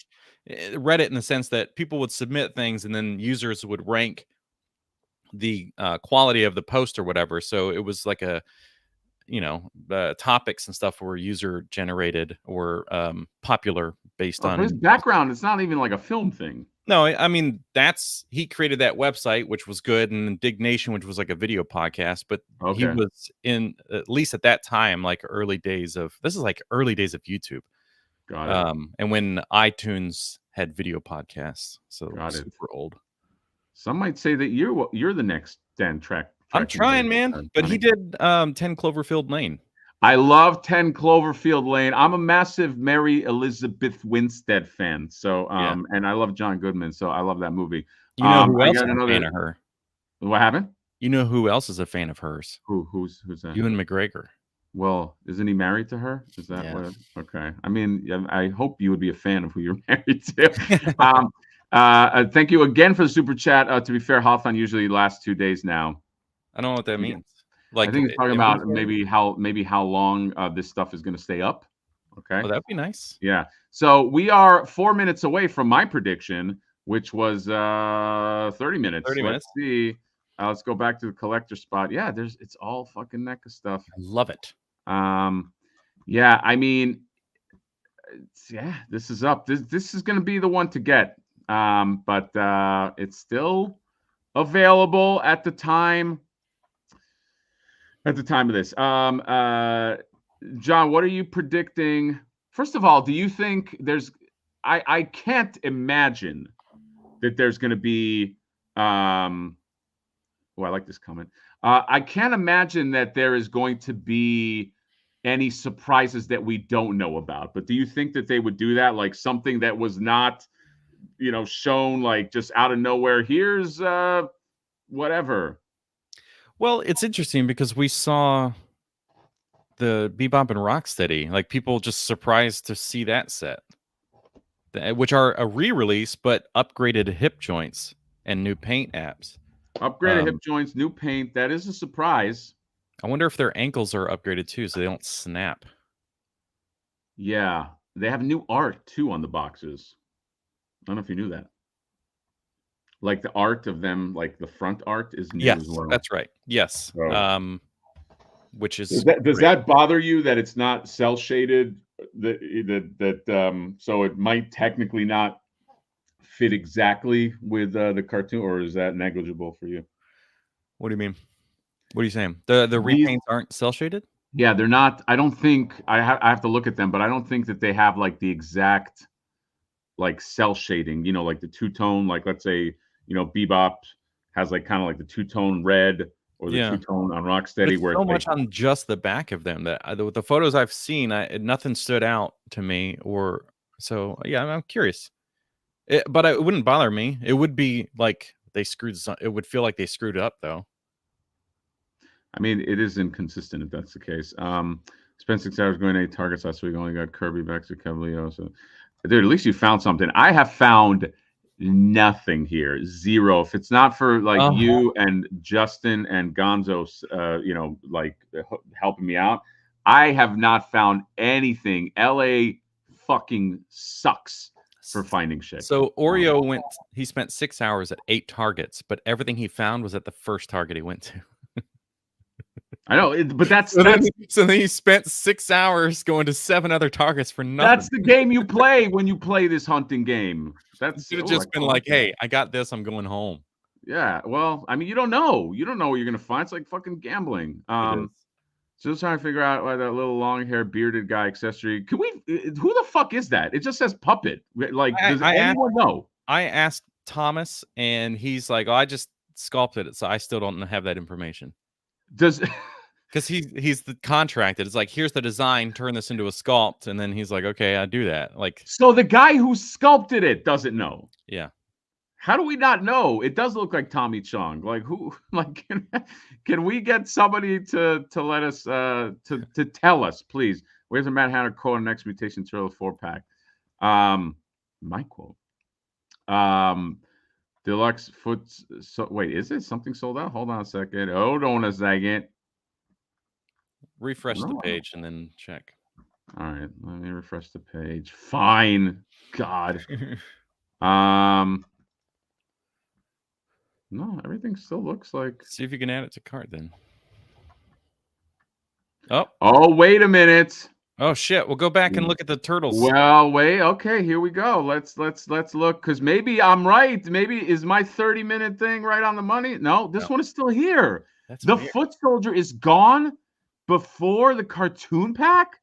Reddit in the sense that people would submit things and then users would rank the quality of the post or whatever. So it was like the topics and stuff were user generated or popular based on his background. It's not even like a film thing. No, I mean, he created that website, which was good, and Dig Nation, which was like a video podcast. But he was in, at least at that time, like early days of YouTube. Got it. And when iTunes had video podcasts, so it was super old. Some might say that you're the next Dan Track. I'm trying, man. But he did 10 Cloverfield Lane. I love 10 Cloverfield Lane. I'm a massive Mary Elizabeth Winstead fan. So, and I love John Goodman. So I love that movie. You know who I else got is a fan of her? What happened? You know who else is a fan of hers? Who's that? Ewan McGregor. Well, isn't he married to her? Is that Yeah. what? Okay. I mean, I hope you would be a fan of who you're married to. Thank you again for the super chat. To be fair, Haulathon usually lasts 2 days now. I don't know what that Yeah. means. Like, I think it's talking about inventory? maybe how long this stuff is going to stay up. Okay. Oh, that'd be nice. Yeah. So we are 4 minutes away from my prediction, which was 30 minutes. 30 minutes. Let's see. Let's go back to the collector spot. Yeah, it's all fucking NECA stuff. I love it. Yeah, I mean, yeah, this is up. This is going to be the one to get. But it's still available at the time. At the time of this, John, what are you predicting? First of all, do you think there's? I can't imagine that there's going to be. Oh, I like this comment. I can't imagine that there is going to be any surprises that we don't know about. But do you think that they would do that, like something that was not, shown, like just out of nowhere? Here's whatever. Well, it's interesting because we saw the Bebop and Rocksteady, like people just surprised to see that set, which are a re-release but upgraded hip joints and new paint apps. Upgraded hip joints, new paint. That is a surprise. I wonder if their ankles are upgraded too, so they don't snap. Yeah, they have new art too on the boxes. I don't know if you knew that. Like the art of them, like the front art is new as well. That's right. Yes. Oh. Which is does that bother you that it's not cell shaded? That so it might technically not fit exactly with the cartoon, or is that negligible for you? What do you mean? What are you saying? The repaints aren't cell shaded? Yeah, they're not. I don't think I have to look at them, but I don't think that they have like the exact like cell shading. Like the two-tone. Like let's say Bebop has like kind of like the two-tone red or the two-tone on Rocksteady. Where so much on just the back of them that the photos I've seen, nothing stood out to me. Or so yeah, I'm curious. But it wouldn't bother me. It would be like they screwed. It would feel like they screwed up though. I mean, it is inconsistent if that's the case. Spent 6 hours going 8 targets last week. Only got Kirby back to Cavallio. So, dude, at least you found something. I have found nothing here. Zero. If it's not for like you and Justin and Gonzo, like helping me out, I have not found anything. LA fucking sucks for finding shit. So Oreo he spent 6 hours at 8 targets, but everything he found was at the first target he went to. I know, but that's so then he spent 6 hours going to 7 other targets for nothing. That's the game you play when you play this hunting game. That's should have just been like, hey, I got this, I'm going home. Yeah, well, I mean, you don't know what you're gonna find. It's like fucking gambling. So just trying to figure out why that little long-haired bearded guy accessory. Who the fuck is that? It just says puppet. Like, does anyone know? I asked Thomas, and he's like, "Oh, I just sculpted it, so I still don't have that information." Because he's the contracted. It's like, here's the design, turn this into a sculpt, and then he's like, okay, I do that. Like, so the guy who sculpted it doesn't know. Yeah. How do we not know? It does look like Tommy Chong. Like who? Like can we get somebody to let us to tell us, please? Where's the Mad Hatter quote on Next Mutation Thriller 4-pack? My quote. Deluxe foot. So wait, is it something sold out? Hold on a second. Hold on a second. Refresh the page and then check. All right, let me refresh the page. Fine. God. No, everything still looks like. See if you can add it to cart then. Oh, wait a minute. Oh shit! We'll go back and look at the turtles. Well, wait. Okay, here we go. Let's look, because maybe I'm right. Maybe is my 30-minute thing right on the money? No, this one is still here. The weird. Foot Soldier is gone before the cartoon pack.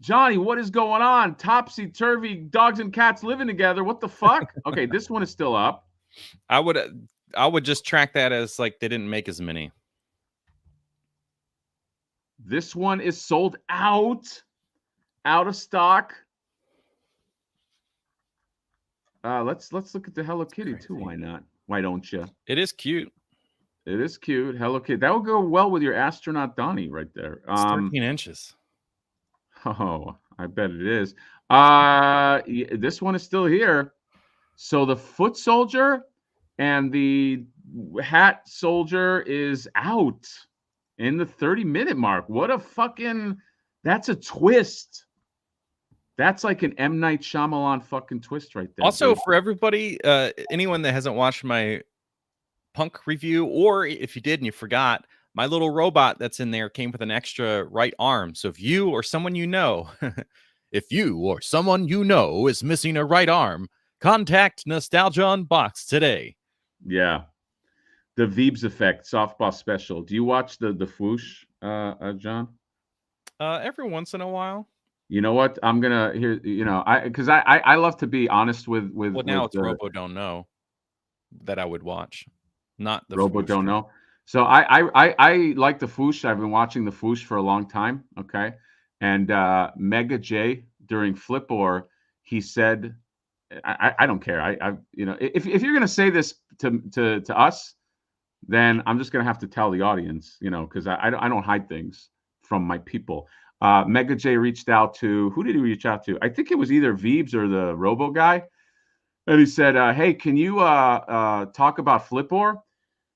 Johnny, what is going on? Topsy-turvy dogs and cats living together. What the fuck? Okay, this one is still up. I would just track that as like they didn't make as many. This one is sold out of stock. Let's look at the Hello Kitty too. Why not? Why don't you? It is cute. It is cute. Hello Kitty. That would go well with your astronaut Donnie right there. It's 13 inches. Oh, I bet it is. This one is still here. So the foot soldier and the hat soldier is out in the 30-minute mark. What a fucking, that's a twist. That's like an M. Night Shyamalan fucking twist right there. Also, for everybody, anyone that hasn't watched my Punk review, or if you did and you forgot, my little robot that's in there came with an extra right arm. So if you or someone you know, if you or someone you know is missing a right arm, contact Nostalgia Unbox today. Yeah. The Veebs Effect softball special. Do you watch the Fwoosh, John? Every once in a while. You know what? I'm gonna here. You know, I love to be honest with. Well, now it's Robo Don't Know that I would watch, not the Robo Fwoosh. Don't Know. So I like the Fwoosh. I've been watching the Fwoosh for a long time. Okay, and Mega J during Flipboard, he said, I don't care. I you know, if you're gonna say this to us, then I'm just gonna have to tell the audience, you know, because I don't hide things from my people. Mega J reached out to, who did he reach out to? I think it was either Veebs or the Robo guy. And he said, hey, can you talk about Flipboard?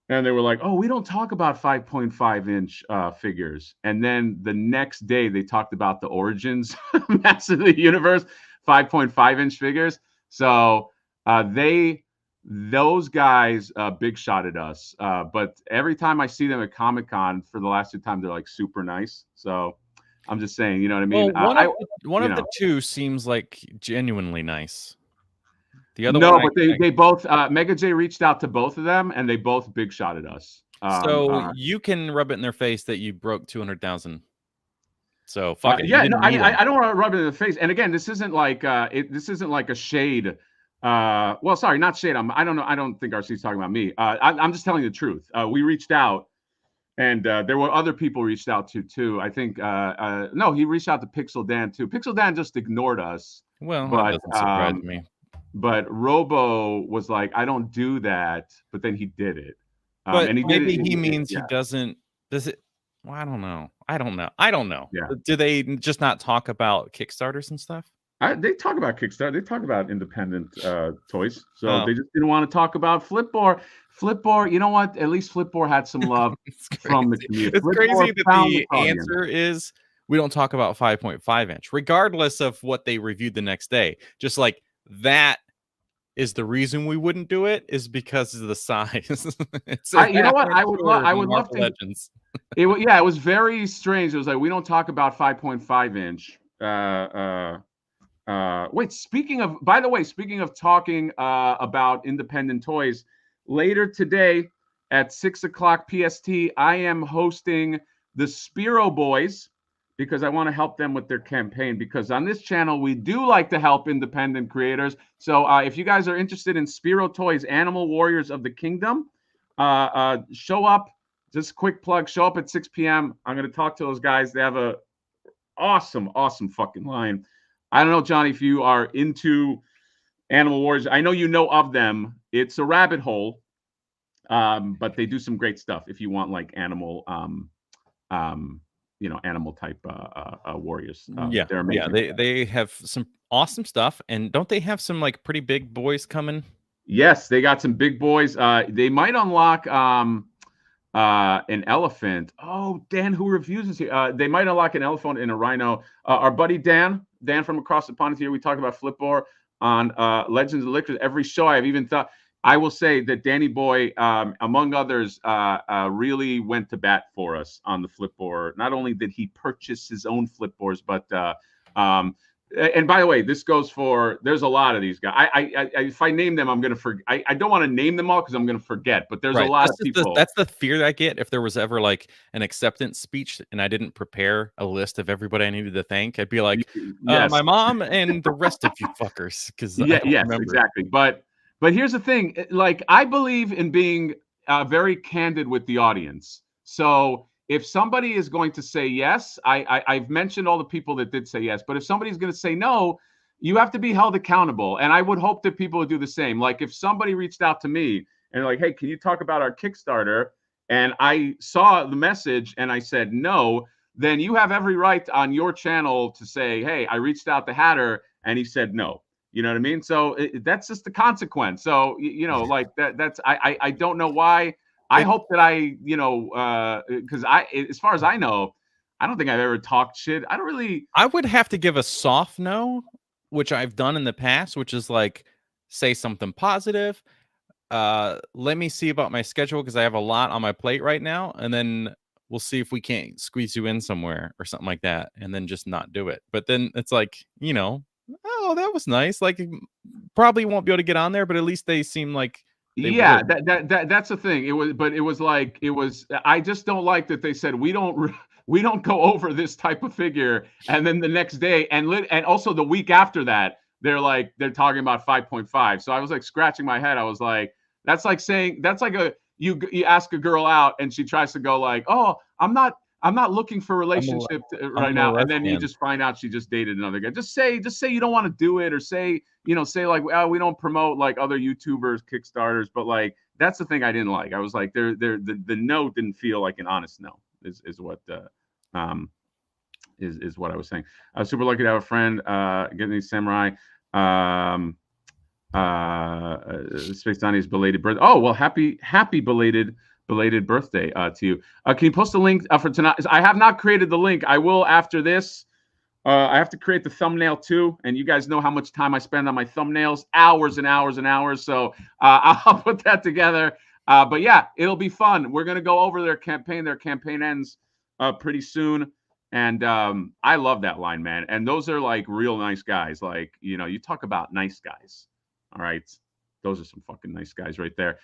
And they were like, oh, we don't talk about 5.5-inch figures. And then the next day they talked about the origins mass of the universe, 5.5-inch figures. So those guys big shotted us. But every time I see them at Comic-Con for the last 2 times, they're like super nice. So I'm just saying, you know what I mean? Well, one of the two seems like genuinely nice. The other no, one, but they both, Mega J reached out to both of them, and they both big shotted us. So you can rub it in their face that you broke 200,000. So fuck it. Yeah, no, I mean, I don't want to rub it in the face. And again, this isn't like this isn't like a shade. Well, sorry, not shade. I don't know. I don't think RC's talking about me. I'm just telling the truth. We reached out. And there were other people reached out to too. I think no, he reached out to Pixel Dan too. Pixel Dan just ignored us. Well, that doesn't surprise me. But Robo was like, I don't do that, but then he did it. But and maybe he means he doesn't. Does it? Well, I don't know. Yeah. Do they just not talk about Kickstarters and stuff? They talk about Kickstarter. They talk about independent toys. So they just didn't want to talk about Flipboard. Flipboard, you know what? At least Flipboard had some love from the community. It's crazy that the answer is we don't talk about 5.5-inch, regardless of what they reviewed the next day. Just like that is the reason we wouldn't do it, is because of the size. You know what? I would love to. Legends. It was very strange. It was like, we don't talk about 5.5-inch. Wait, by the way, speaking of talking about independent toys, later today at 6:00 PST, I am hosting the Spiro Boys because I want to help them with their campaign, because on this channel, we do like to help independent creators. So if you guys are interested in Spiro Toys, Animal Warriors of the Kingdom, show up. Just a quick plug, show up at 6 p.m. I'm going to talk to those guys. They have a awesome fucking line. I don't know, Johnny, if you are into Animal Warriors. I know you know of them. It's a rabbit hole, but they do some great stuff if you want like animal, animal type warriors. They're amazing. They have some awesome stuff, and don't they have some like pretty big boys coming? Yes, they got some big boys. They might unlock an elephant. Oh, Dan, who reviews this here? They might unlock an elephant and a rhino. Our buddy Dan from across the pond is here. We talk about Flipboard on Legends of Liquor. Every show I've even thought, I will say that Danny Boy, among others, really went to bat for us on the Flipboard. Not only did he purchase his own Flipboards, but and by the way, this goes for, there's a lot of these guys. If I name them, I'm going to forget. I don't want to name them all because I'm going to forget, but there's a lot of people. That's the fear that I get if there was ever like an acceptance speech and I didn't prepare a list of everybody I needed to thank. I'd be like, my mom and the rest of you fuckers. Because exactly. But here's the thing. Like, I believe in being very candid with the audience. So if somebody is going to say yes, I've mentioned all the people that did say yes, but if somebody's going to say no, you have to be held accountable. And I would hope that people would do the same. Like if somebody reached out to me and like, hey, can you talk about our Kickstarter? And I saw the message and I said no, then you have every right on your channel to say, hey, I reached out to Hatter and he said no. You know what I mean? So that's just the consequence. So, you know, like that's I don't know why. I hope that because as far as I know, I don't think I've ever talked shit. I would have to give a soft no, which I've done in the past, which is like say something positive. Let me see about my schedule because I have a lot on my plate right now, and then we'll see if we can't squeeze you in somewhere or something like that, and then just not do it. But then it's like, you know, oh, that was nice. Like probably won't be able to get on there, but at least they seem like that's the thing. I just don't like that they said we don't go over this type of figure, and then the next day and also the week after that they're talking about 5.5. So I was like scratching my head. I was like, that's like saying you ask a girl out and she tries to go like, oh, I'm not looking for a relationship right now, and then you just find out she just dated another guy. Just say you don't want to do it, or say like, oh, we don't promote like other YouTubers Kickstarters. But like that's the thing I didn't like. I was like, the no didn't feel like an honest no. Is what is what I was saying. I was super lucky to have a friend getting these samurai. Space Donnie's belated birthday. Oh well, happy belated birthday to you. Can you post a link for tonight? I have not created the link. I will after this. I have to create the thumbnail too, and you guys know how much time I spend on my thumbnails, hours and hours and hours. So I'll put that together. But yeah, it'll be fun. We're gonna go over their campaign. Their campaign ends pretty soon, and I love that line, man. And those are like real nice guys. Like, you know, you talk about nice guys. All right. Those are some fucking nice guys right there.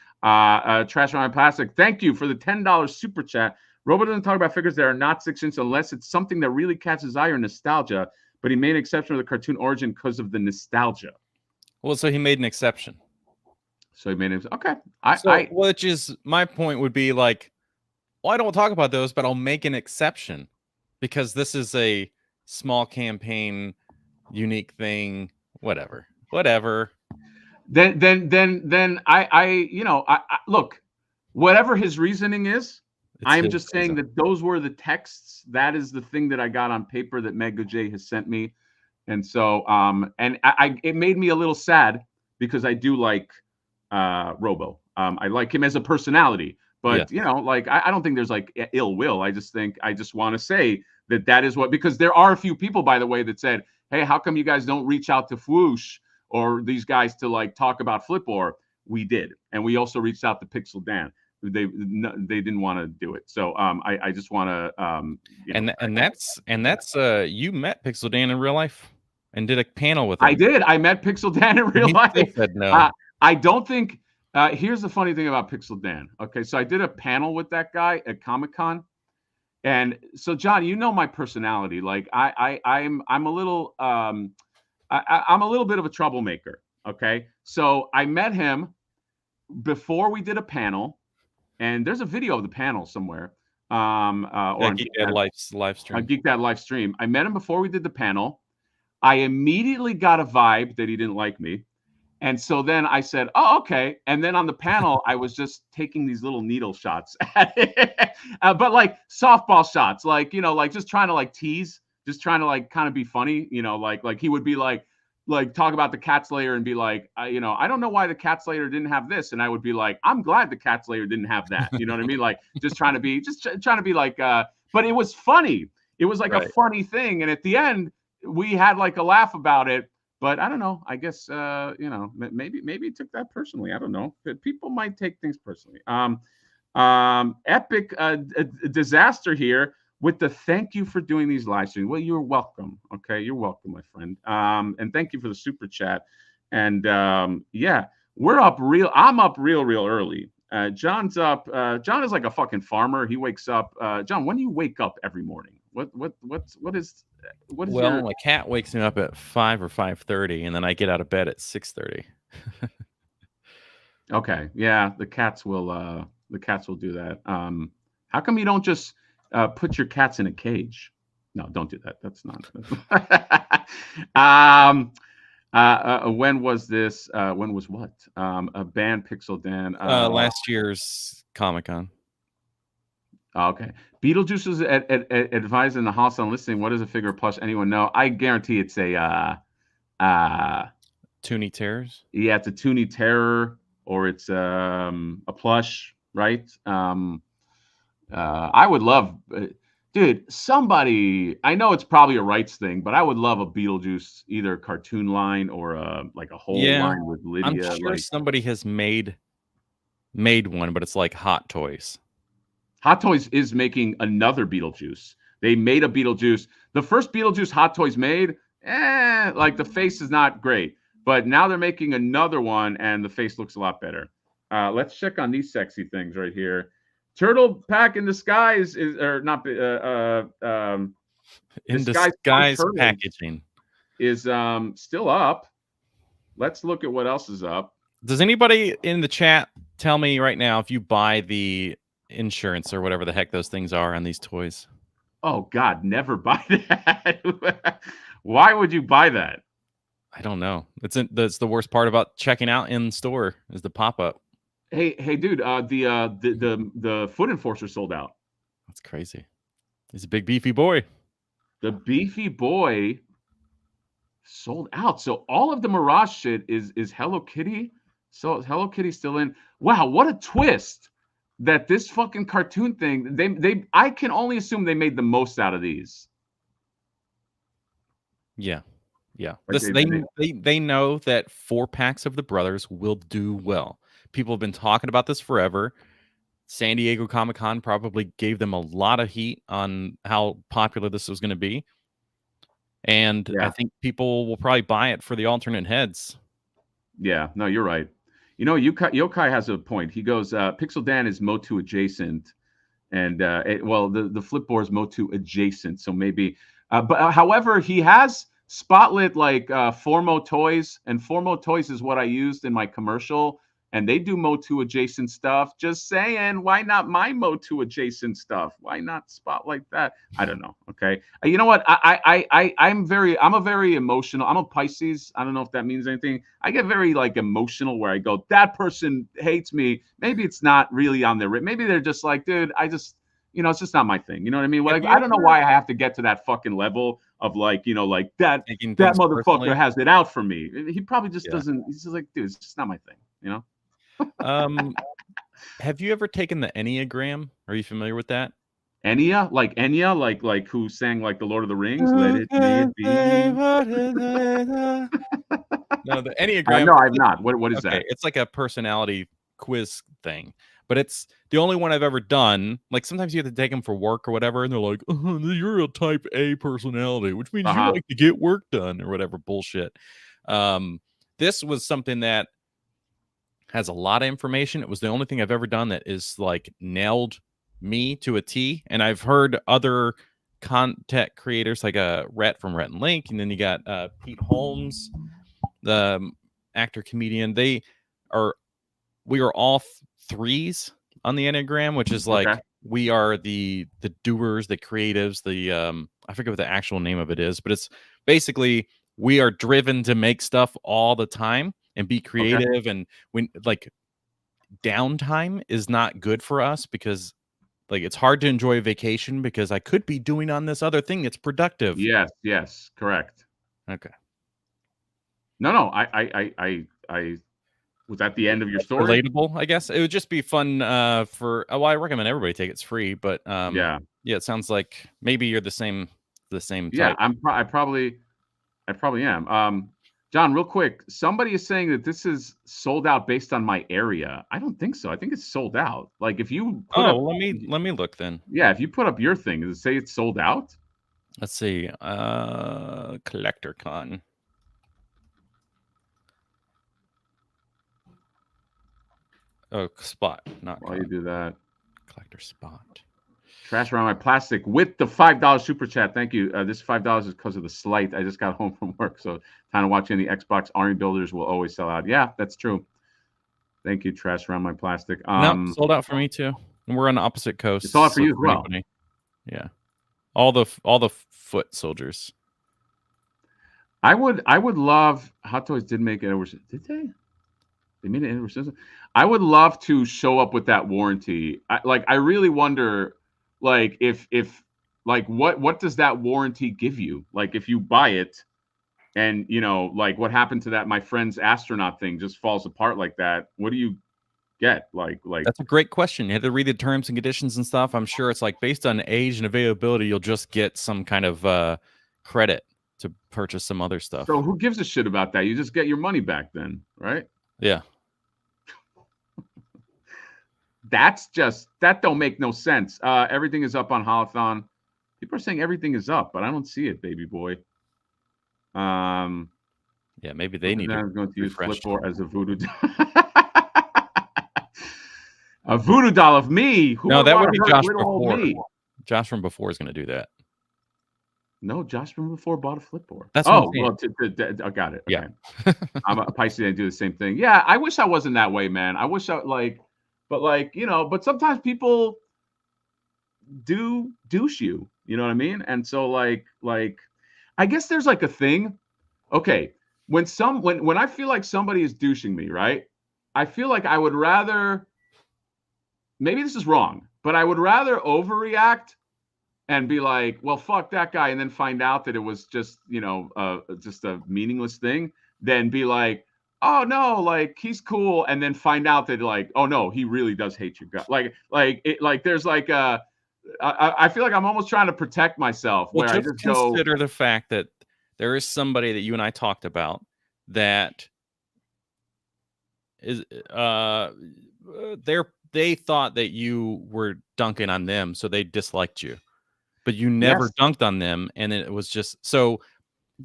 Trash on Plastic, thank you for the $10 super chat. Robo doesn't talk about figures that are not 6-inch unless it's something that really catches his eye or nostalgia, but he made an exception with the cartoon origin because of the nostalgia. Well, so he made an exception. So he made it. Okay. Which is my point would be like, well, I don't talk about those, but I'll make an exception because this is a small campaign, unique thing, whatever. Then I look, whatever his reasoning is, I'm just saying that those were the texts. That is the thing that I got on paper that Mega J has sent me. And so it made me a little sad because I do like Robo. I like him as a personality, but you know, like I don't think there's like ill will. I just want to say that is what, because there are a few people, by the way, that said, hey, how come you guys don't reach out to Fwoosh or these guys to like talk about Flipboard? We did, and we also reached out to Pixel Dan. They didn't want to do it. So I just want to and that's you met Pixel Dan in real life and did a panel with him. I did. I met Pixel Dan in real life. Said no. I don't think. Here's the funny thing about Pixel Dan. Okay, so I did a panel with that guy at Comic-Con, and so John, you know my personality. Like I'm a little I'm a little bit of a troublemaker. Okay, so I met him before we did a panel. And there's a video of the panel somewhere. Or Geek Dad live stream. Geek Dad live stream. I met him before we did the panel. I immediately got a vibe that he didn't like me. And so then I said, oh, okay. And then on the panel, I was just taking these little needle shots at it. But like softball shots, like, you know, like just trying to like tease, just trying to like kind of be funny, you know, like he would be like talk about the Cat Slayer and be like, I don't know why the Cat Slayer didn't have this, and I would be like, I'm glad the Cat Slayer didn't have that. You know what I mean? Like just trying to be like, but it was funny. It was like a funny thing, and at the end we had like a laugh about it. But I don't know. I guess maybe he took that personally. I don't know. People might take things personally. Epic disaster here. With the thank you for doing these live streams. Well, you're welcome. Okay, you're welcome, my friend. And thank you for the super chat. And yeah, we're up real. I'm up real early. John's up. John is like a fucking farmer. He wakes up. John, when do you wake up every morning? What is? Well, my cat wakes me up at 5 or 5:30, and then I get out of bed at 6:30. Okay, yeah, the cats will do that. How come you don't just put your cats in a cage? No, don't do that. That's not. When was this? When was what? A band Pixel Dan. Last year's Comic-Con. Okay. Beetlejuice was advised in the Haulathon listing. What is a figure plus? Anyone know? I guarantee it's a Toonie Terrors. Yeah, it's a Toonie Terror, or it's a plush, right? I would love, dude. Somebody, I know it's probably a rights thing, but I would love a Beetlejuice either cartoon line or like a whole line with Lydia. I'm sure somebody has made one, but it's like Hot Toys. Hot Toys is making another Beetlejuice. They made a Beetlejuice. The first Beetlejuice Hot Toys made, like the face is not great. But now they're making another one, and the face looks a lot better. Let's check on these sexy things right here. Turtle Pack in Disguise is, or not, in disguise packaging is still up. Let's look at what else is up. Does anybody in the chat tell me right now if you buy the insurance or whatever the heck those things are on these toys? Oh God, never buy that. Why would you buy that? I don't know. That's the worst part about checking out in store is the pop-up. Hey, dude, the Foot Enforcer sold out. That's crazy. He's a big beefy boy. The beefy boy sold out. So all of the Mirage shit is Hello Kitty. So Hello Kitty's still in. Wow, what a twist that this fucking cartoon thing, they I can only assume they made the most out of these. Yeah. Yeah. They know that 4-packs of the brothers will do well. People have been talking about this forever. San Diego Comic-Con probably gave them a lot of heat on how popular this was going to be. And I think people will probably buy it for the alternate heads. Yeah, no, you're right. You know, Yokai has a point. He goes, Pixel Dan is Motu adjacent. And, the Flipboard is Motu adjacent. So maybe, but however, he has spotlit like Formo Toys. And Formo Toys is what I used in my commercial. And they do Motu adjacent stuff. Just saying, why not my Motu adjacent stuff? Why not spotlight that? I don't know. Okay, you know what? I'm a very emotional. I'm a Pisces. I don't know if that means anything. I get very like emotional where I go, that person hates me. Maybe it's not really on their. Maybe they're just like, dude, it's just not my thing. You know what I mean? Like, I don't know why I have to get to that fucking level of like, like that motherfucker personally has it out for me. He probably just doesn't. He's just like, dude, it's just not my thing. You know. Have you ever taken the Enneagram? Are you familiar with that? Enya, like who sang like the Lord of the Rings? Let it be. No, the Enneagram. No, I've not. What is that? It's like a personality quiz thing, but it's the only one I've ever done. Like sometimes you have to take them for work or whatever, and they're like, "You're a Type A personality, which means you like to get work done or whatever bullshit." This was something that has a lot of information. It was the only thing I've ever done that is like nailed me to a T. And I've heard other content creators like Rhett from Rhett and Link, and then you got Pete Holmes, the actor comedian. We are all threes on the Enneagram, which is like we are the doers, the creatives, I forget what the actual name of it is, but it's basically we are driven to make stuff all the time and be creative. And when like downtime is not good for us because like it's hard to enjoy a vacation because I could be doing on this other thing that's productive. Yes, correct. Okay. No, I was that the end of your story? Relatable, I guess. It would just be fun I recommend everybody take it. It's free, but it sounds like maybe you're the same type. Yeah, I probably am. John, real quick, somebody is saying that this is sold out based on my area. I don't think so. I think it's sold out. Like if you put up, let me look then. Yeah, if you put up your thing, does it say it's sold out? Let's see. Collector Con. Oh, Spot, not Why you do that? Collector Spot. Trash around my plastic with the $5 super chat. Thank you. This $5 is because of the slight. I just got home from work, so time to watch any Xbox Army builders will always sell out. Yeah, that's true. Thank you, Trash around my plastic. No, sold out for me too. And we're on the opposite coast. It's sold out for you as well. Yeah, all the foot soldiers. I would love. Hot Toys did make it over. Did they? They made it over. I would love to show up with that warranty. I really wonder, like, if like what does that warranty give you? Like, if you buy it, and like what happened to that my friend's astronaut thing just falls apart like that. What do you get? Like That's a great question. You had to read the terms and conditions and stuff. I'm sure it's like based on age and availability, you'll just get some kind of credit to purchase some other stuff. So who gives a shit about that? You just get your money back then, right? Yeah. That don't make no sense. Everything is up on Haulathon. People are saying everything is up, but I don't see it, baby boy. Yeah, maybe they need to. I'm going to use Flipboard as a voodoo doll. A voodoo doll of me. No, that would be Josh before. Josh from before is going to do that. No, Josh from before bought a Flipboard. That's well, I got it. Okay. Yeah. I'm a Pisces. I do the same thing. Yeah, I wish I wasn't that way, man. I wish I but sometimes people do douche you. You know what I mean? And so like I guess there's like a thing. Okay, when I feel like somebody is douching me, right? I feel like I would rather, maybe this is wrong, but I would rather overreact and be like, well, fuck that guy, and then find out that it was just, just a meaningless thing, than be like, oh no, like he's cool, and then find out that like, oh no, he really does hate your gut. There's like I feel like I'm almost trying to protect myself. Well, where just I just consider the fact that there is somebody that you and I talked about that is they thought that you were dunking on them, so they disliked you, but you never dunked on them, and it was just so.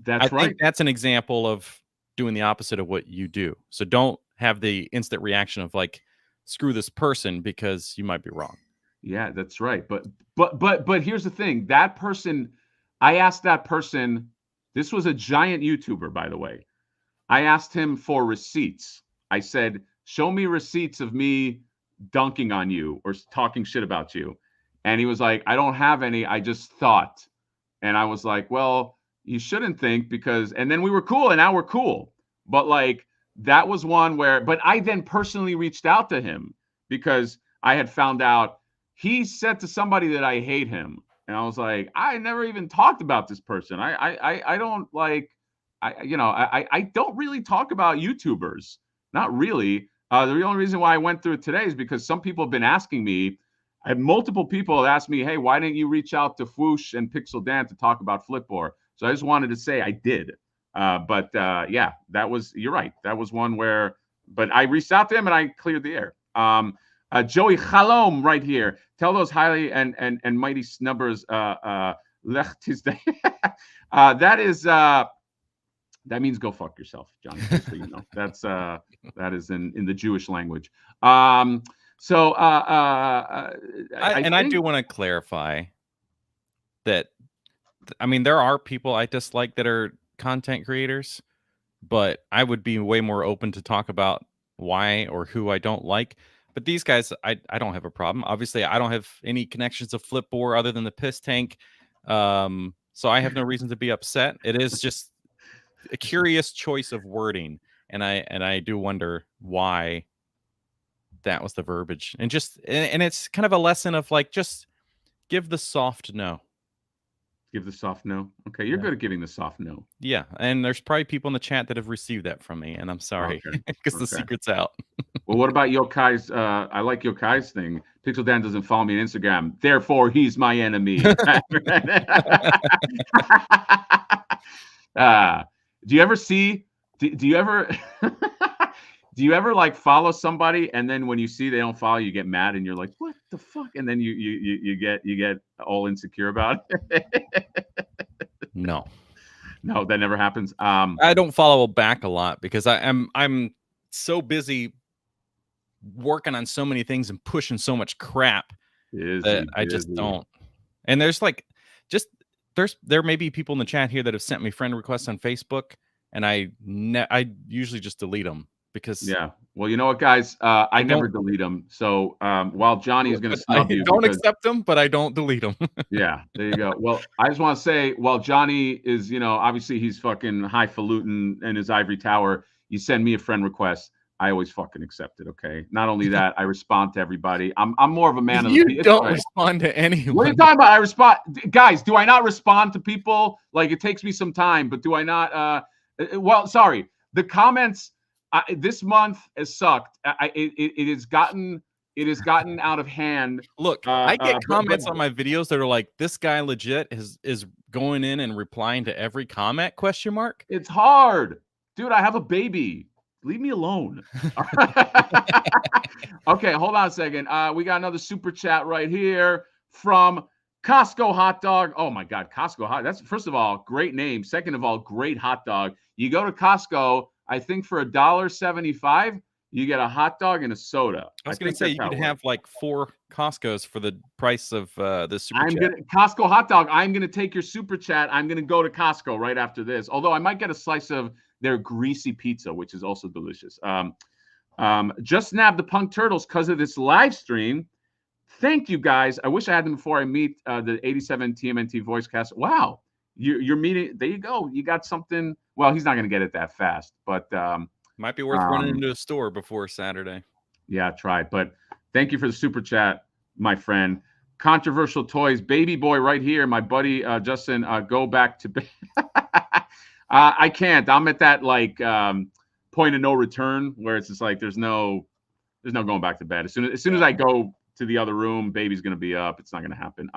That's right. I think that's an example of doing the opposite of what you do. So don't have the instant reaction of like, screw this person, because you might be wrong. Yeah, that's right. But here's the thing. That person, I asked that person, this was a giant YouTuber, by the way. I asked him for receipts. I said, show me receipts of me dunking on you or talking shit about you. And he was like, I don't have any. I just thought. And I was like, well, you shouldn't think, because, and then we were cool, and now we're cool. But like, that was one where, but I then personally reached out to him because I had found out he said to somebody that I hate him. And I was like, I never even talked about this person. I don't like, I don't really talk about YouTubers. Not really. The only reason why I went through it today is because some people have been asking me. I had multiple people that asked me, hey, why didn't you reach out to Fwoosh and Pixel Dan to talk about Flipboard? So I just wanted to say I did. Yeah, you're right. That was one where, but I reached out to him and I cleared the air. Joey Chalom right here. Tell those highly and mighty snubbers, Lech Tuesday. That means go fuck yourself, Johnny. So you know. That is in the Jewish language. I do want to clarify that. I mean, there are people I dislike that are content creators, but I would be way more open to talk about why or who I don't like. But these guys, I don't have a problem. Obviously, I don't have any connections to Flipboard other than the piss tank. So I have no reason to be upset. It is just a curious choice of wording. And I do wonder why that was the verbiage. And it's kind of a lesson of like, just give the soft no. Give the soft no. Okay, you're good at giving the soft no. Yeah, and there's probably people in the chat that have received that from me, and I'm sorry because the secret's out. Well, what about Yokai's? I like Yokai's thing. Pixel Dan doesn't follow me on Instagram, therefore he's my enemy. Do you ever see? Do you ever? Do you ever like follow somebody and then when you see they don't follow, you get mad and you're like, what the fuck? And then you get all insecure about it? No, that never happens. I don't follow back a lot because I'm so busy working on so many things and pushing so much crap that I just don't. And there's like, there may be people in the chat here that have sent me friend requests on Facebook, and I usually just delete them. because yeah. Well, you know what, guys? I never delete them. So while Johnny is going to snub you, don't accept them, but I don't delete them. Yeah, there you go. Well, I just want to say, while Johnny is, obviously he's fucking highfalutin in his ivory tower. You send me a friend request, I always fucking accept it. Okay. Not only that, I respond to everybody. I'm more of a man of the people. You don't respond to anyone. What are you talking about? I respond, guys. Do I not respond to people? Like, it takes me some time, but do I not? Well, sorry. The comments this month has sucked. It has gotten out of hand. Look, I get comments on my videos that are like, "This guy legit is going in and replying to every comment?" ? It's hard, dude. I have a baby. Leave me alone. Okay, hold on a second. We got another super chat right here from Costco Hot Dog. Oh my God, Costco Hot. That's, first of all, great name. Second of all, great hot dog. You go to Costco, I think for $1.75, you get a hot dog and a soda. I was going to say you could have like 4 Costcos for the price of this super chat. Costco Hot Dog. I'm going to take your super chat. I'm going to go to Costco right after this. Although I might get a slice of their greasy pizza, which is also delicious. Just nabbed the Punk Turtles because of this live stream. Thank you, guys. I wish I had them before I meet the 87 TMNT voice cast. Wow. You're meeting. There you go. You got something. Well, he's not going to get it that fast, but might be worth running into a store before Saturday. Yeah, try. But thank you for the super chat, my friend. Controversial Toys, baby boy right here. My buddy Justin, go back to bed. I can't. I'm at that like point of no return where it's just like there's no going back to bed. As soon as I go to the other room, baby's gonna be up. It's not gonna happen.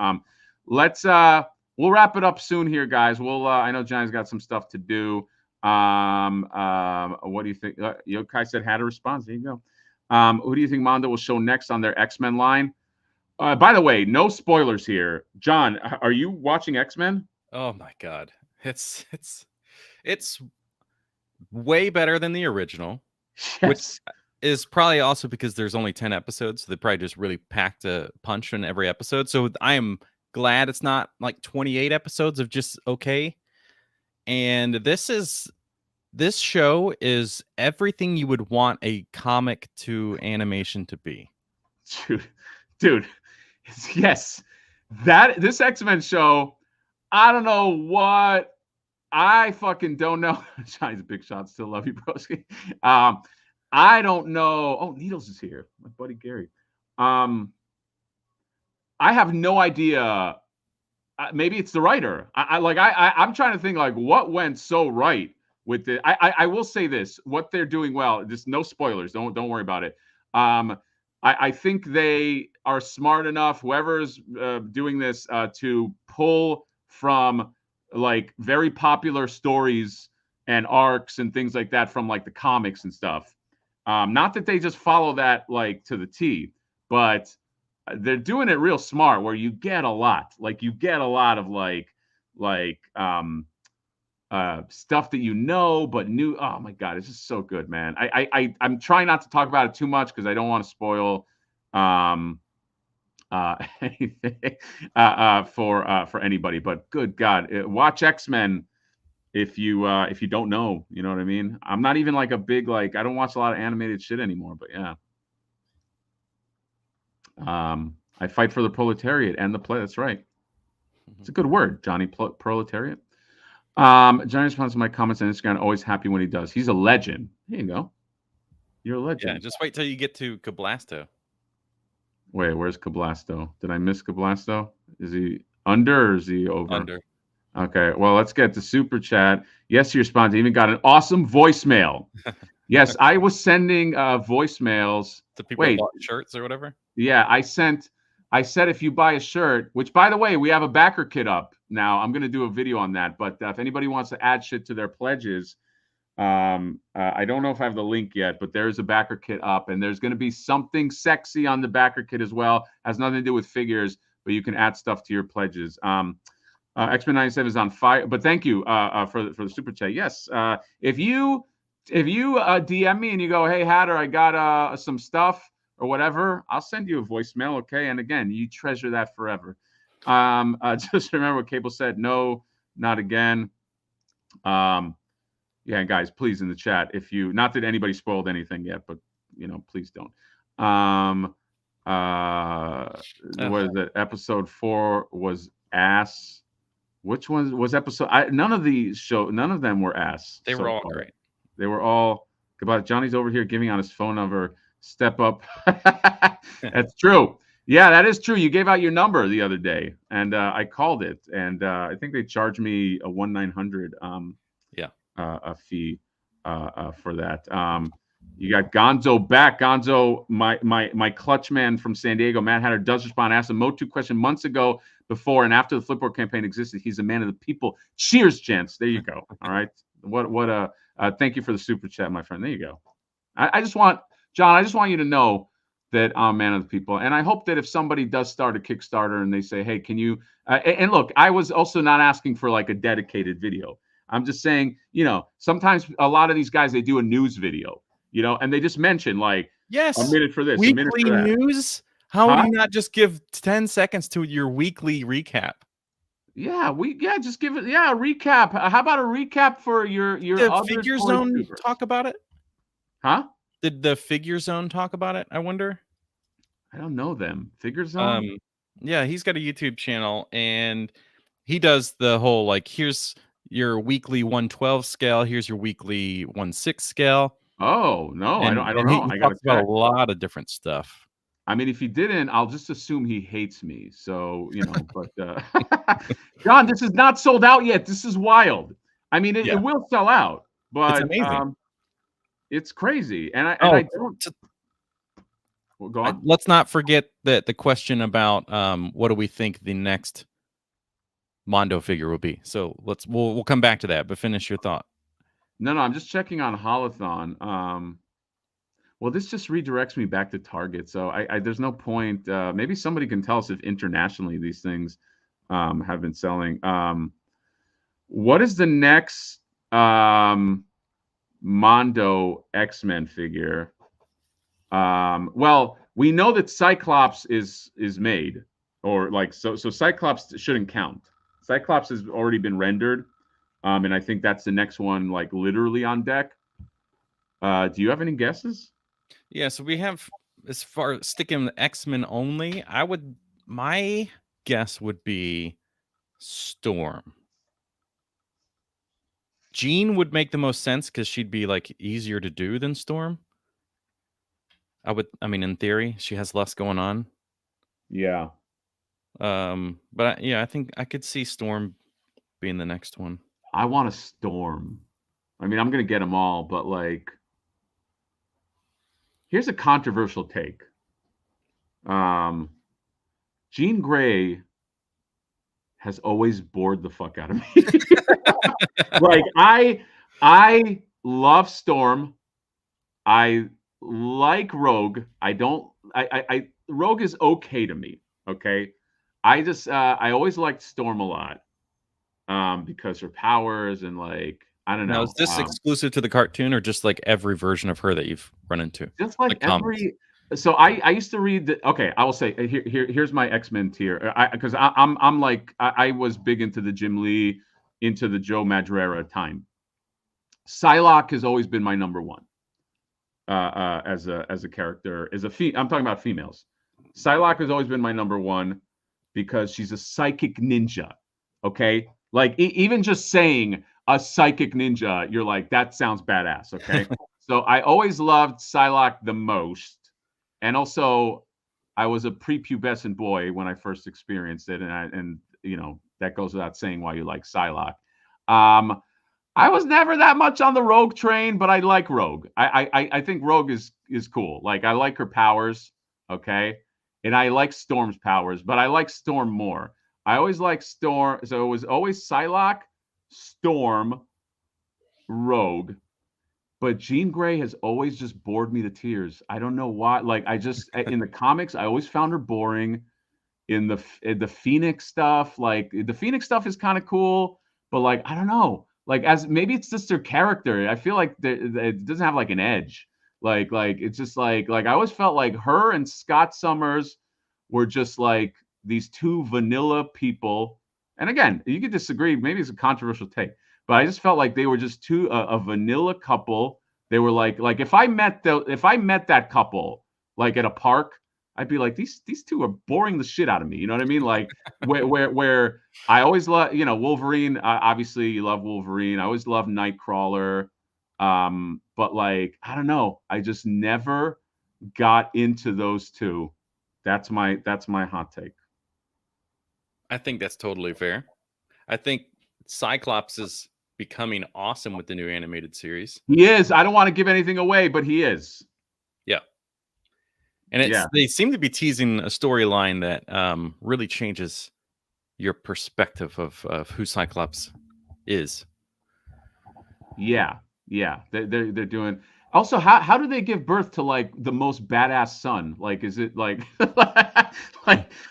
We'll wrap it up soon here, guys. I know Johnny's got some stuff to do. What do you think? Yokai said had a response. There you go. Who do you think Mondo will show next on their X-Men line? By the way, no spoilers here. John, are you watching X-Men? Oh my God. It's way better than the original. Yes. Which is probably also because there's only 10 episodes. So they probably just really packed a punch in every episode. So I am glad it's not like 28 episodes of just okay. And this show is everything you would want a comic to animation to be. Dude, yes. This X-Men show, I don't know what. I fucking don't know. Johnny's a big shot. Still love you, broski. I don't know. Oh, Needles is here. My buddy Gary. I have no idea. Maybe it's the writer. I'm trying to think like what went so right with it. I will say this: what they're doing well. Just no spoilers. Don't worry about it. I think they are smart enough. Whoever's doing this to pull from like very popular stories and arcs and things like that from like the comics and stuff. Not that they just follow that like to the T, but they're doing it real smart where you get a lot. Like you get a lot of stuff that you know, but new. Oh my God, it's just so good, man. I'm trying not to talk about it too much because I don't want to spoil anything for anybody. But good God, watch X-Men if you don't know. You know what I mean? I'm not even like a big I don't watch a lot of animated shit anymore. But yeah. I fight for the proletariat and the play. That's right. It's a good word, Johnny. Proletariat. Johnny responds to my comments on Instagram. Always happy when he does. He's a legend. There you go. You're a legend. Yeah, just wait till you get to Cablasto. Wait, where's Cablasto? Did I miss Cablasto? Is he under or is he over? Under. Okay, well, let's get to super chat. Yes, you responded. Even got an awesome voicemail. Yes, I was sending voicemails to people who bought shirts or whatever. Yeah, I said if you buy a shirt, which by the way, we have a backer kit up now. I'm going to do a video on that. But if anybody wants to add shit to their pledges, I don't know if I have the link yet, but there's a backer kit up, and there's going to be something sexy on the backer kit as well. Has nothing to do with figures, but you can add stuff to your pledges. X-Men 97 is on fire, but thank you for the super chat. Yes, if you DM me and you go, hey Hatter, I got some stuff or whatever, I'll send you a voicemail. Okay, and again, you treasure that forever. Just remember what Cable said. No, not again. Yeah, guys, please in the chat, if you, not that anybody spoiled anything yet, but please don't. What is it? Episode 4 was ass. Which one was episode? None of them were ass. They were all great. They were all goodbye. Johnny's over here giving out his phone number. Step up. That's true. Yeah, that is true. You gave out your number the other day, and I called it, and I think they charged me a 1-900 a fee for that. You got Gonzo back. Gonzo, my clutch man from San Diego, Matt Hatter, does respond. Asked a Motu question months ago, before and after the Flipboard campaign existed. He's a man of the people. Cheers, gents. There you go. All right. Thank you for the super chat, my friend. There you go. I just want you to know that I'm a man of the people. And I hope that if somebody does start a Kickstarter and they say, hey, can you, and look, I was also not asking for like a dedicated video. I'm just saying, sometimes a lot of these guys, they do a news video, and they just mention like, yes, a minute for this, weekly a minute for that. News. How would you not just give 10 seconds to your weekly recap? Yeah, just give it. Yeah, a recap. How about a recap for your the Figure Zone talk about it? Huh? Did the Figure Zone talk about it? I wonder. I don't know them. Figure Zone. Yeah, he's got a YouTube channel and he does the whole like, here's your weekly 112 scale. Here's your weekly 1/6 scale. Oh no, I don't know. I got about a lot of different stuff. I mean, if he didn't, I'll just assume he hates me. So, but John, this is not sold out yet. This is wild. I mean, it will sell out, but it's amazing. It's crazy. And I don't. Well, go on. Let's not forget the question about what do we think the next Mondo figure will be. So we'll come back to that, but finish your thought. No, I'm just checking on Haulathon. Well, this just redirects me back to Target, so there's no point. Maybe somebody can tell us if internationally these things have been selling. What is the next Mondo X-Men figure? Well, we know that Cyclops is made, or like so Cyclops shouldn't count. Cyclops has already been rendered, and I think that's the next one, like literally on deck. Do you have any guesses? Yeah, so we have, as far as sticking with X-Men only, my guess would be Storm. Jean would make the most sense because she'd be like easier to do than Storm. I mean, in theory, she has less going on. Yeah. But I think I could see Storm being the next one. I want a Storm. I mean, I'm gonna get them all, but like, here's a controversial take. Jean Grey has always bored the fuck out of me. Like, I love Storm. I like Rogue. Rogue is okay to me. Okay. I always liked Storm a lot. Because her powers and like, I don't know. Now, is this exclusive to the cartoon or just like every version of her that you've run into? Just like every. So I used to read the. Okay, I will say here's my X-Men tier. Because I'm like I was big into the Jim Lee, into the Joe Madureira time. Psylocke has always been my number one. As a character, I'm talking about females. Psylocke has always been my number one because she's a psychic ninja. Okay, like even just saying a psychic ninja, you're like, that sounds badass. Okay. So I always loved Psylocke the most. And also I was a prepubescent boy when I first experienced it. And that goes without saying why you like Psylocke. I was never that much on the Rogue train, but I like Rogue. I think Rogue is cool. Like, I like her powers. Okay. And I like Storm's powers, but I like Storm more. I always like Storm. So it was always Psylocke, Storm, Rogue, but Jean Grey has always just bored me to tears. I don't know why. Like, in the comics, I always found her boring. In the Phoenix stuff, like the Phoenix stuff is kind of cool, but like, I don't know. Like, maybe it's just their character. I feel like it doesn't have like an edge. Like it's just like I always felt like her and Scott Summers were just like these two vanilla people. And again, you could disagree. Maybe it's a controversial take, but I just felt like they were just a vanilla couple. They were like if I met that couple like at a park, I'd be like, these two are boring the shit out of me. You know what I mean? Like where I always love, Wolverine. Obviously, you love Wolverine. I always love Nightcrawler. But like, I don't know. I just never got into those two. That's my hot take. I think that's totally fair. I think Cyclops is becoming awesome with the new animated series. He is. I don't want to give anything away, but he is. Yeah. And they seem to be teasing a storyline that really changes your perspective of who Cyclops is. Yeah. They're doing. Also, how do they give birth to like the most badass son? Like, is it like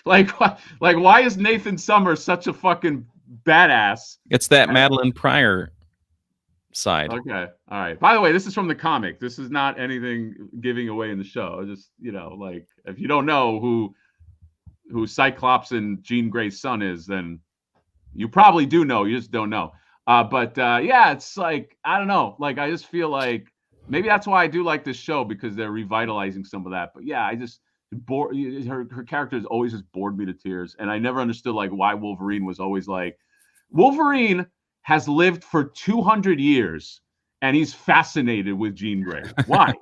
why is Nathan Summers such a fucking badass? It's that Madeline Pryor side. Okay. All right. By the way, this is from the comic. This is not anything giving away in the show. Just, like if you don't know who Cyclops and Jean Grey's son is, then you probably do know. You just don't know. Yeah, it's like, I don't know. Like, I just feel like maybe that's why I do like this show, because they're revitalizing some of that. But yeah, I just her character has always just bored me to tears. And I never understood like why Wolverine was always like, Wolverine has lived for 200 years and he's fascinated with Jean Grey. Why?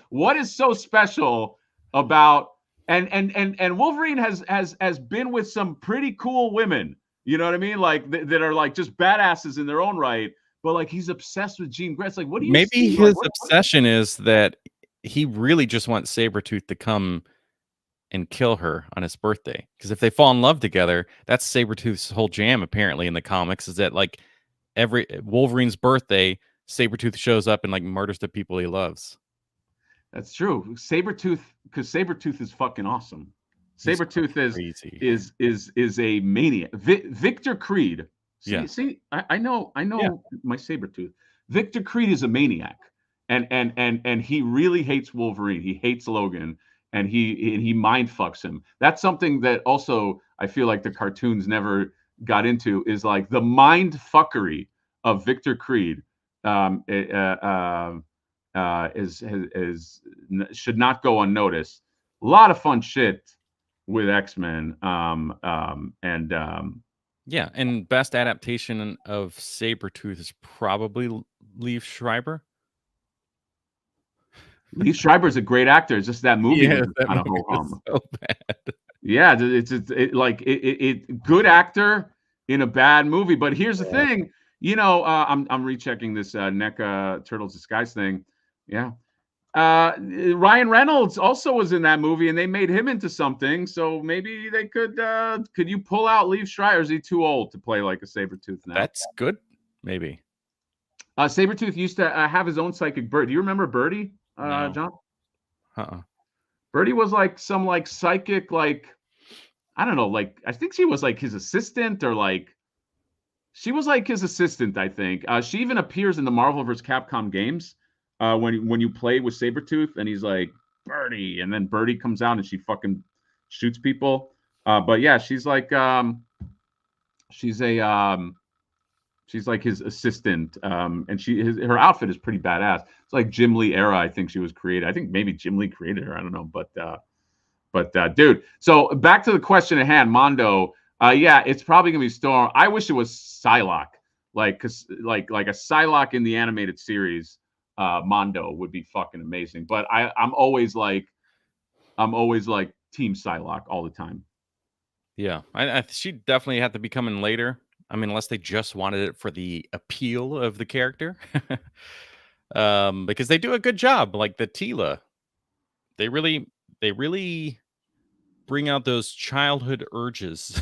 what is so special about and Wolverine has been with some pretty cool women, you know what I mean? Like that are like just badasses in their own right, but like he's obsessed with Jean Grey. It's like, what do you maybe see? his obsession is that he really just wants Sabretooth to come and kill her on his birthday, because if they fall in love together, that's Sabretooth's whole jam apparently in the comics, is that like every Wolverine's birthday, Sabretooth shows up and like murders the people he loves. That's true. Sabretooth, because Sabretooth is fucking awesome. Sabretooth is a maniac. Victor Creed. See, I know my Sabretooth. Victor Creed is a maniac. And he really hates Wolverine. He hates Logan. And he mind fucks him. That's something that also I feel like the cartoons never got into, is like the mind fuckery of Victor Creed should not go unnoticed. A lot of fun shit with X-Men. And best adaptation of Sabretooth is probably Liev Schreiber. Liev Schreiber is a great actor. It's just that movie was kind of ho-hum. So bad. Yeah, it's good actor in a bad movie. But here's the thing, I'm rechecking this NECA Turtles Disguise thing. Yeah. Ryan Reynolds also was in that movie, and they made him into something. So maybe they could you pull out Liev Schreiber? Is he too old to play like a Sabretooth now? That's good. Maybe. Sabretooth used to have his own psychic bird. Do you remember Birdie, No. John? Birdie was like some like psychic, like, I don't know, like I think she was like his assistant, or like she was like his assistant, I think. She even appears in the Marvel vs. Capcom games when you play with Sabretooth, and he's like, Birdie, and then Birdie comes out and she fucking shoots people. But yeah, she's like she's like his assistant, and her outfit is pretty badass. It's like Jim Lee era, I think she was created. I think maybe Jim Lee created her. I don't know, but dude. So back to the question at hand, Mondo. Yeah, it's probably gonna be Storm. I wish it was Psylocke, cause like a Psylocke in the animated series. Mondo would be fucking amazing. But I'm always like Team Psylocke all the time. Yeah, she definitely had to be coming later. I mean, unless they just wanted it for the appeal of the character. Because they do a good job. Like the Tila, they really bring out those childhood urges.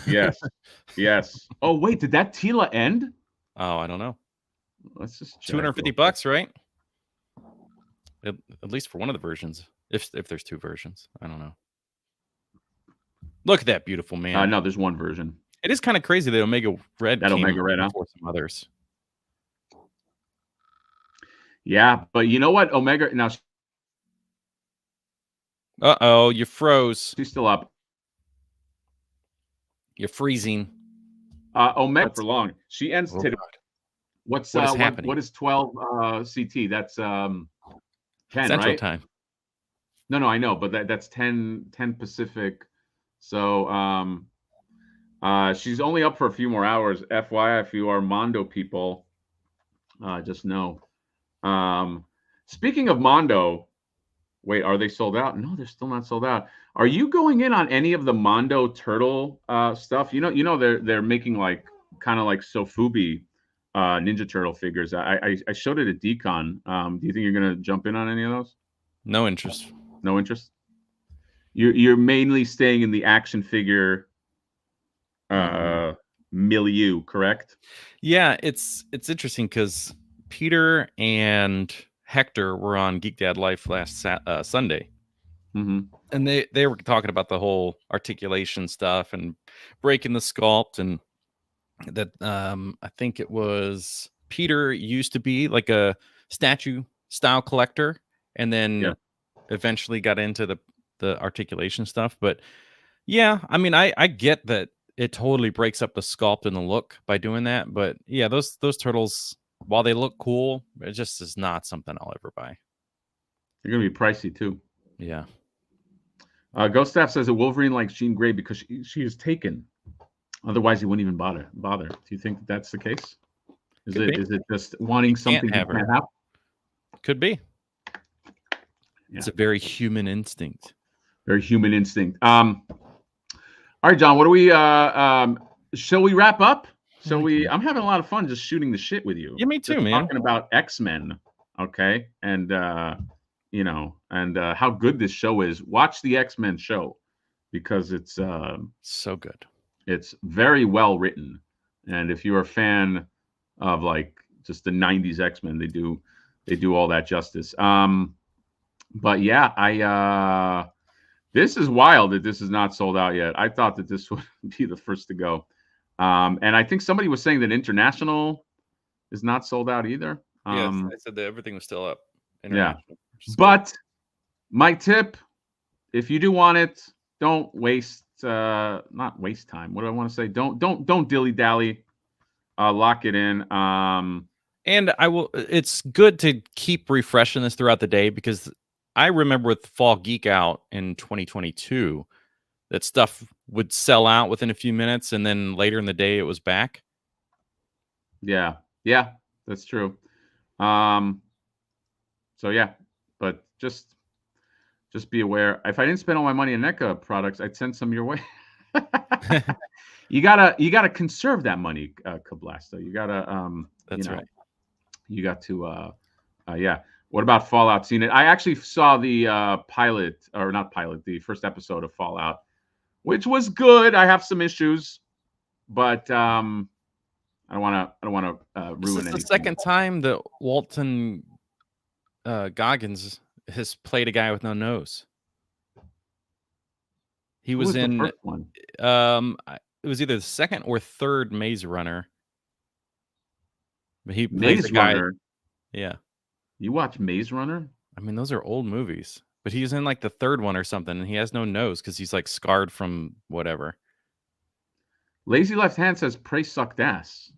Yes. Oh, wait, did that Tila end? Oh, I don't know. Let's just check. $250, right? At least for one of the versions. If there's two versions. I don't know. Look at that beautiful man. No, there's one version. It is kind of crazy that Omega Red came before some others. Yeah, but you know what? Omega now. Uh-oh, you froze. She's still up. You're freezing. Omega for long. She ends today. What's what is happening? What is 12 CT? That's 10, Central right? Time. No, I know, but that's 10 Pacific. So she's only up for a few more hours. FYI, if you are Mondo people, just know. Speaking of Mondo, wait, are they sold out? No, they're still not sold out. Are you going in on any of the Mondo turtle stuff? You know they're making like kind of like Sofubi Ninja Turtle figures. I showed it at Decon. Do you think you're gonna jump in on any of those? No interest. No interest. You're mainly staying in the action figure milieu, correct? Yeah, it's interesting because Peter and Hector were on Geek Dad Life last Sunday, and they were talking about the whole articulation stuff and breaking the sculpt, and that I think it was Peter used to be like a statue style collector, and then eventually got into the articulation stuff. But yeah, I mean, I get that it totally breaks up the sculpt and the look by doing that. But yeah, those turtles, while they look cool, it just is not something I'll ever buy. They're gonna be pricey too. Yeah. Ghost Staff says that Wolverine likes Jean Grey because she is taken. Otherwise, he wouldn't even bother. Do you think that's the case? Is it just wanting something you can't have? Could be. Yeah. It's a very human instinct. Very human instinct. All right, John, what do we shall we wrap up? I'm having a lot of fun just shooting the shit with you. Yeah, me too, just man. Talking about X-Men, okay? And how good this show is. Watch the X-Men show because it's so good. It's very well written. And if you're a fan of like just the 90s X-Men, they do all that justice. But yeah, this is wild that this is not sold out yet. I thought that this would be the first to go. And I think somebody was saying that International is not sold out either. Yes, I said that everything was still up. Yeah. But my tip, if you do want it, don't waste not waste time. What do I want to say? Don't dilly-dally. Lock it in. And it's good to keep refreshing this throughout the day because I remember with Fall Geek Out in 2022 that stuff would sell out within a few minutes and then later in the day it was back. Yeah, that's true. So yeah, but just be aware. If I didn't spend all my money on NECA products, I'd send some your way. You gotta conserve that money, Kablasta. You gotta that's right. You got to yeah. What about Fallout? Seen it? I actually saw the the first episode of Fallout, which was good. I have some issues, but I don't want to ruin it. This is the second time that Walton Goggins has played a guy with no nose. He was in the first one? It was either the second or third Maze Runner. But he plays the guy. Runner. Yeah. You watch Maze Runner? I mean, those are old movies. But he's in like the third one or something, and he has no nose because he's like scarred from whatever. Lazy Left Hand says Prey sucked ass.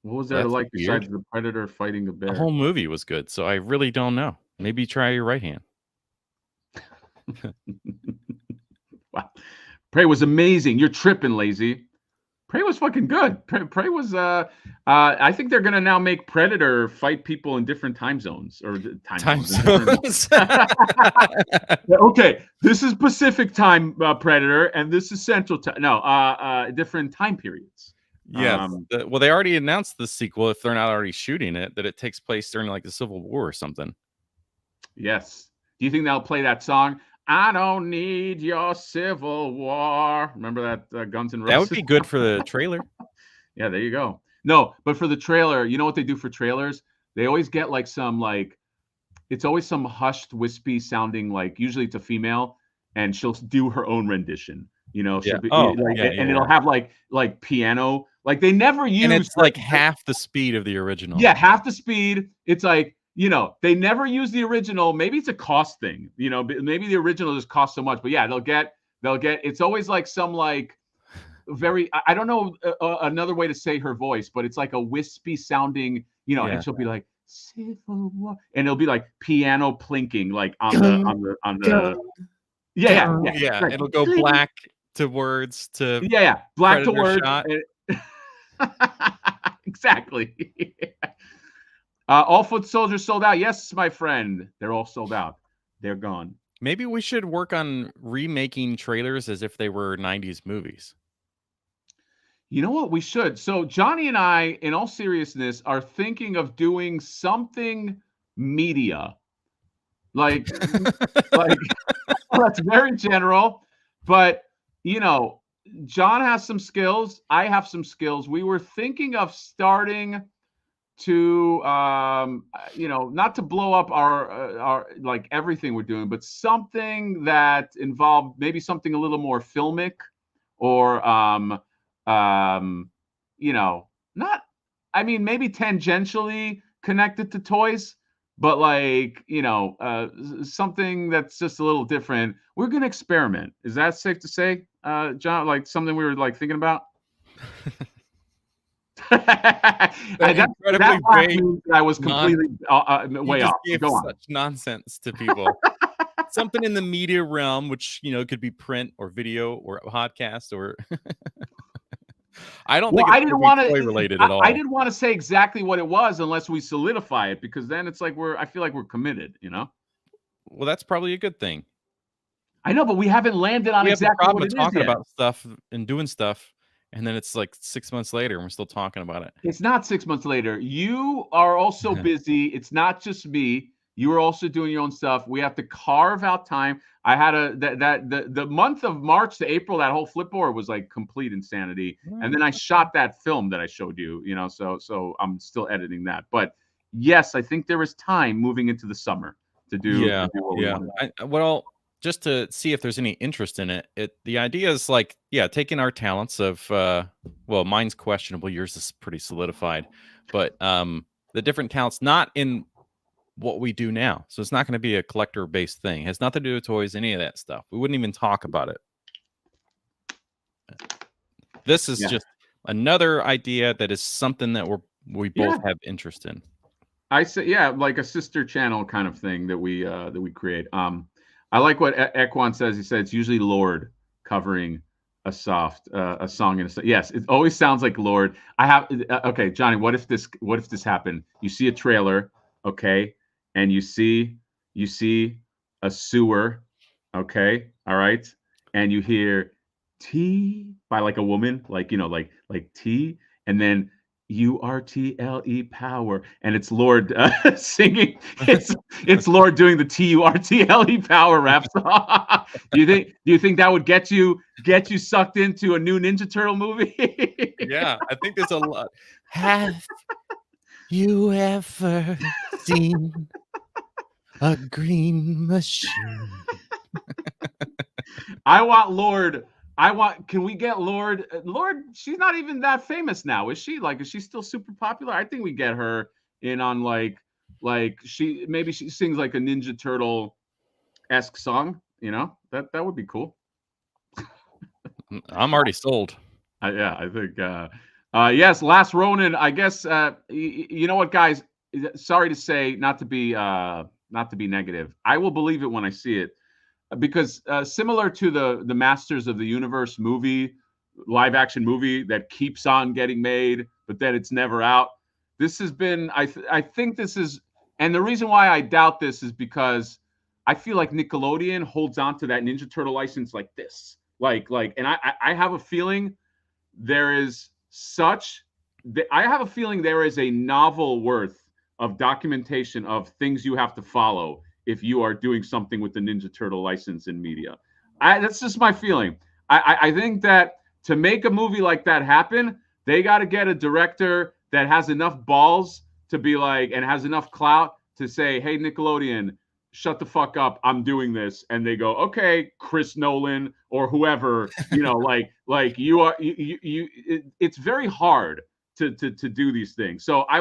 What was there to like weird. besides the predator fighting a bear? The whole movie was good, so I really don't know. Maybe try your right hand. Wow. Prey was amazing. You're tripping, Lazy. Prey was fucking good. Prey was I think they're gonna now make Predator fight people in different time zones or time zones. Okay, this is Pacific time Predator, and this is Central time. No, different time periods. Yeah. Well, they already announced the sequel, if they're not already shooting it, that it takes place during like the Civil War or something. Yes. Do you think they'll play that song? I don't need your Civil War. Remember that Guns N' Roses? That would be good for the trailer. Yeah, there you go. No, but for the trailer, you know what they do for trailers? They always get like it's always some hushed, wispy sounding, like usually it's a female, and she'll do her own rendition. You know, yeah. And it'll have like piano. Like they never use. And it's like half the speed of the original. Yeah, half the speed. It's like, you know, they never use the original. Maybe it's a cost thing, you know, maybe the original just costs so much, but yeah, they'll get, it's always like some like very, I don't know another way to say her voice, but it's like a wispy sounding you know, and she'll be like, Civil War, and it'll be like piano plinking, like on the yeah. Right. It'll go black to words to black to Predator words. shot. Exactly. All Foot Soldiers sold out. Yes, my friend, they're all sold out. They're gone. Maybe we should work on remaking trailers as if they were 90s movies. You know what? We should. So Johnny and I, in all seriousness, are thinking of doing something media. Like that's very general, but you know, John has some skills. I have some skills. We were thinking of starting to, you know, not to blow up our like everything we're doing, but something that involved maybe something a little more filmic, or you know, not, I mean, maybe tangentially connected to toys, but like, you know, something that's just a little different. We're gonna experiment. Is that safe to say, John? Like something we were like thinking about. That I was completely way off. Go on. Such nonsense to people. Something in the media realm, which, you know, could be print or video or a podcast or. I don't think it's toy related at all. I didn't want to say exactly what it was unless we solidify it, because then it's like I feel like we're committed, you know. Well, that's probably a good thing. I know, but we haven't landed on exactly what it is yet. Talking about stuff and doing stuff, and then it's like 6 months later and we're still talking about it. It's not 6 months later. You are also busy. It's not just me. You are also doing your own stuff. We have to carve out time. I had the month of March to April, that whole Flipboard was like complete insanity. And then I shot that film that I showed you, you know, so I'm still editing that. But yes, I think there is time moving into the summer to do. What we want. Well, just to see if there's any interest in it. The idea is like, taking our talents of, well, mine's questionable. Yours is pretty solidified, but the different talents, not in what we do now. So it's not going to be a collector based thing. It has nothing to do with toys, any of that stuff. We wouldn't even talk about it. This is just another idea that is something that we both have interest in. I say, like a sister channel kind of thing that we create. I like what Ekwan says. He said it's usually Lord covering a song in a. Yes, it always sounds like Lord. I have okay, Johnny. What if this happened? You see a trailer, okay, and you see a sewer, okay, all right, and you hear T by like a woman, like, you know, like T, and then URTLE power, and it's Lord singing. It's Lord doing the TURTLE power rap song. Do you think that would get you sucked into a new Ninja Turtle movie? Yeah, I think there's a lot. Have you ever seen a green machine? I want Lord. Can we get Lord? Lord, she's not even that famous now, is she? Like, is she still super popular? I think we get her in on like she sings like a Ninja Turtle-esque song, you know? That would be cool. I'm already sold. I think yes, Last Ronin, I guess you know what, guys? Sorry to say, not to be negative. I will believe it when I see it. Because similar to the Masters of the Universe movie, live action movie that keeps on getting made, but then it's never out. This has been, I think this is, and the reason why I doubt this is because I feel like Nickelodeon holds on to that Ninja Turtle license like this, and I have a feeling there is a novel worth of documentation of things you have to follow if you are doing something with the Ninja Turtle license in media. That's just my feeling. I think that to make a movie like that happen, they got to get a director that has enough balls to be like, and has enough clout to say, hey, Nickelodeon, shut the fuck up, I'm doing this. And they go, okay, Chris Nolan or whoever, you know, like you are, it's very hard to do these things. So I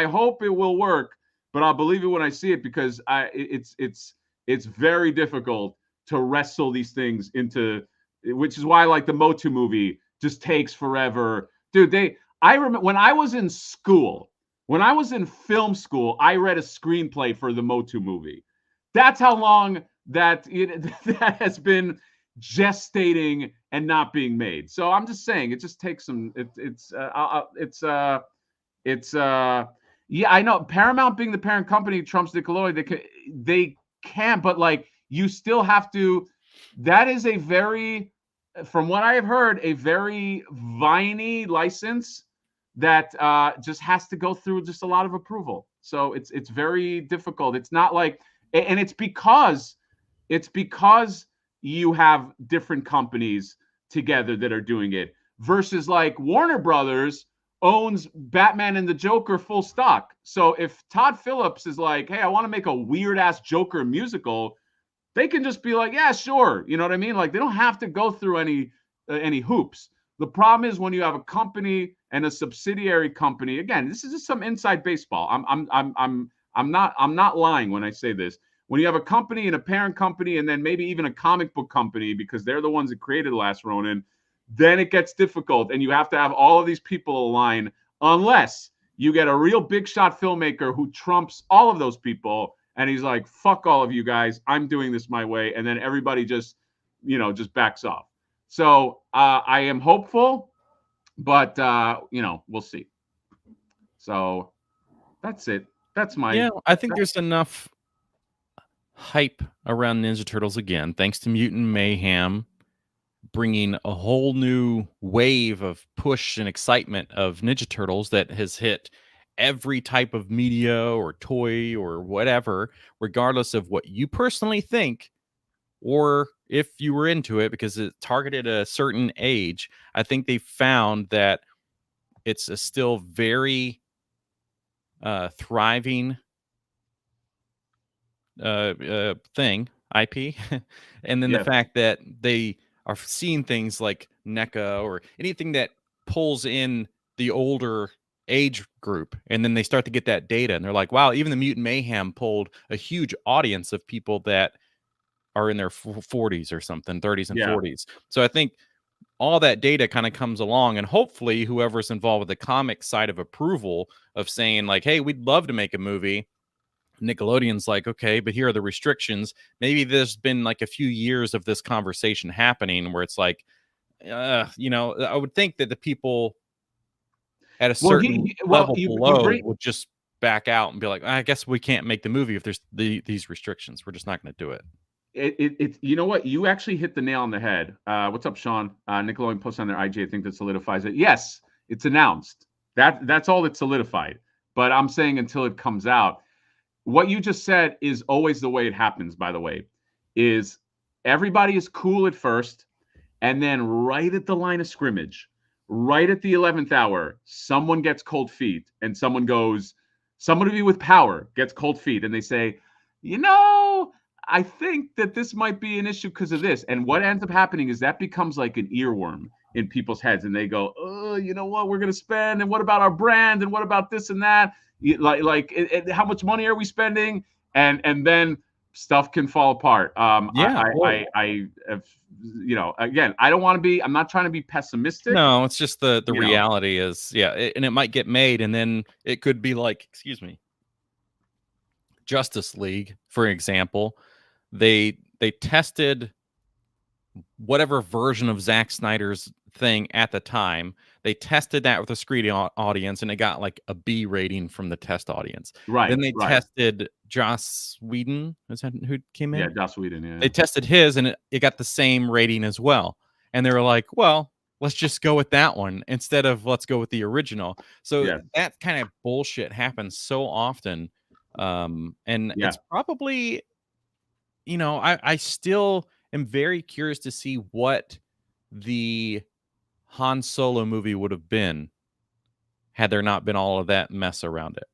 hope it will work, but I'll believe it when I see it, because it's very difficult to wrestle these things into, which is why like the Motu movie just takes forever. Dude, I remember when I was in school, When I was in film school, I read a screenplay for the Motu movie. That's how long that that has been gestating and not being made. So I'm just saying, it just takes some. Yeah, I know Paramount being the parent company trumps Nickelodeon. They can, but like you still have to. That is a very, from what I have heard, a very viney license that just has to go through just a lot of approval. So it's very difficult. It's not like, and it's because you have different companies together that are doing it versus like Warner Brothers owns Batman and the Joker full stock. So if Todd Phillips is like, hey, I want to make a weird ass Joker musical, they can just be like, yeah, sure. You know what I mean? Like they don't have to go through any hoops. The problem is when you have a company and a subsidiary company. Again, this is just some inside baseball. I'm not lying when I say this. When you have a company and a parent company, and then maybe even a comic book company, because they're the ones that created Last Ronin, then it gets difficult, and you have to have all of these people align, unless you get a real big shot filmmaker who trumps all of those people, and he's like, "Fuck all of you guys, I'm doing this my way," and then everybody just backs off. So I am hopeful, but we'll see. So that's it. That's my I think there's enough hype around Ninja Turtles again, thanks to Mutant Mayhem bringing a whole new wave of push and excitement of Ninja Turtles that has hit every type of media or toy or whatever, regardless of what you personally think or if you were into it, because it targeted a certain age. I think they found that it's a still very thriving thing, IP. And then the fact that they are seeing things like NECA or anything that pulls in the older age group, and then they start to get that data, and they're like, wow, even the Mutant Mayhem pulled a huge audience of people that are in their 40s or something, 30s and 40s. So I think all that data kind of comes along, and hopefully whoever's involved with the comic side of approval of saying like, hey, we'd love to make a movie. Nickelodeon's like, okay, but here are the restrictions. Maybe there's been like a few years of this conversation happening where it's like, I would think that the people at a certain level below would just back out and be like, I guess we can't make the movie if there's these restrictions. We're just not going to do it. It's you know what? You actually hit the nail on the head. What's up, Sean? Nickelodeon posted on their IG. I think that solidifies it. Yes, it's announced. That's all that's solidified. But I'm saying until it comes out. What you just said is always the way it happens, by the way, is everybody is cool at first, and then right at the line of scrimmage, right at the 11th hour, someone gets cold feet, and somebody with power gets cold feet, and they say, I think that this might be an issue because of this. And what ends up happening is that becomes like an earworm in people's heads, and they go, oh, you know what, we're going to spend, and what about our brand, and what about this and that? How much money are we spending? And then stuff can fall apart. I have, again, I don't want to be, I'm not trying to be pessimistic. No, it's just the reality is, and it might get made, and then it could be like, Justice League, for example. They tested whatever version of Zack Snyder's thing at the time. They tested that with a screening audience, and it got like a B rating from the test audience. Right. Then they tested Joss Whedon. Is that who came in? Yeah, Joss Whedon. Yeah. They tested his, and it got the same rating as well. And they were like, well, let's just go with that one instead of let's go with the original. So that kind of bullshit happens so often. It's probably, I still am very curious to see what the Han Solo movie would have been had there not been all of that mess around it.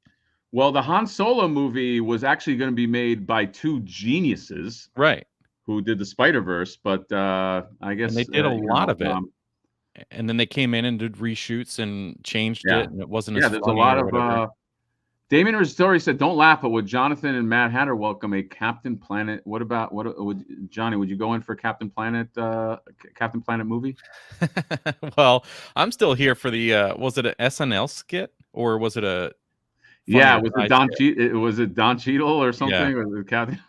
Well, the Han Solo movie was actually going to be made by two geniuses, right, who did the Spider-Verse, but I guess and they did a lot of it. And then they came in and did reshoots and changed it, and it wasn't as funny. There's a lot of Damien Ristori said, "Don't laugh, but would Jonathan and Mad Hatter welcome a Captain Planet? What would Johnny? Would you go in for Captain Planet movie?" Well, I'm still here for the. Was it an SNL skit or was it a? Yeah, was it Don? Was it Don Cheadle or something? Yeah. Was it Captain?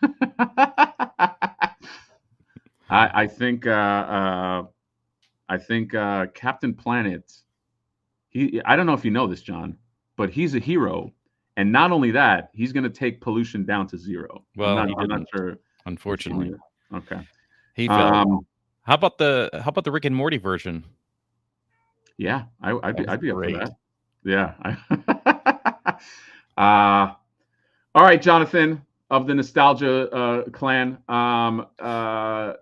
I think Captain Planet. I don't know if you know this, John, but he's a hero, and not only that, he's going to take pollution down to zero. Well, I'm not sure. Unfortunately, okay. He fell. How about the Rick and Morty version? Yeah, I'd be up for that. Yeah. All right, Jonathan of the Nostalgia Clan.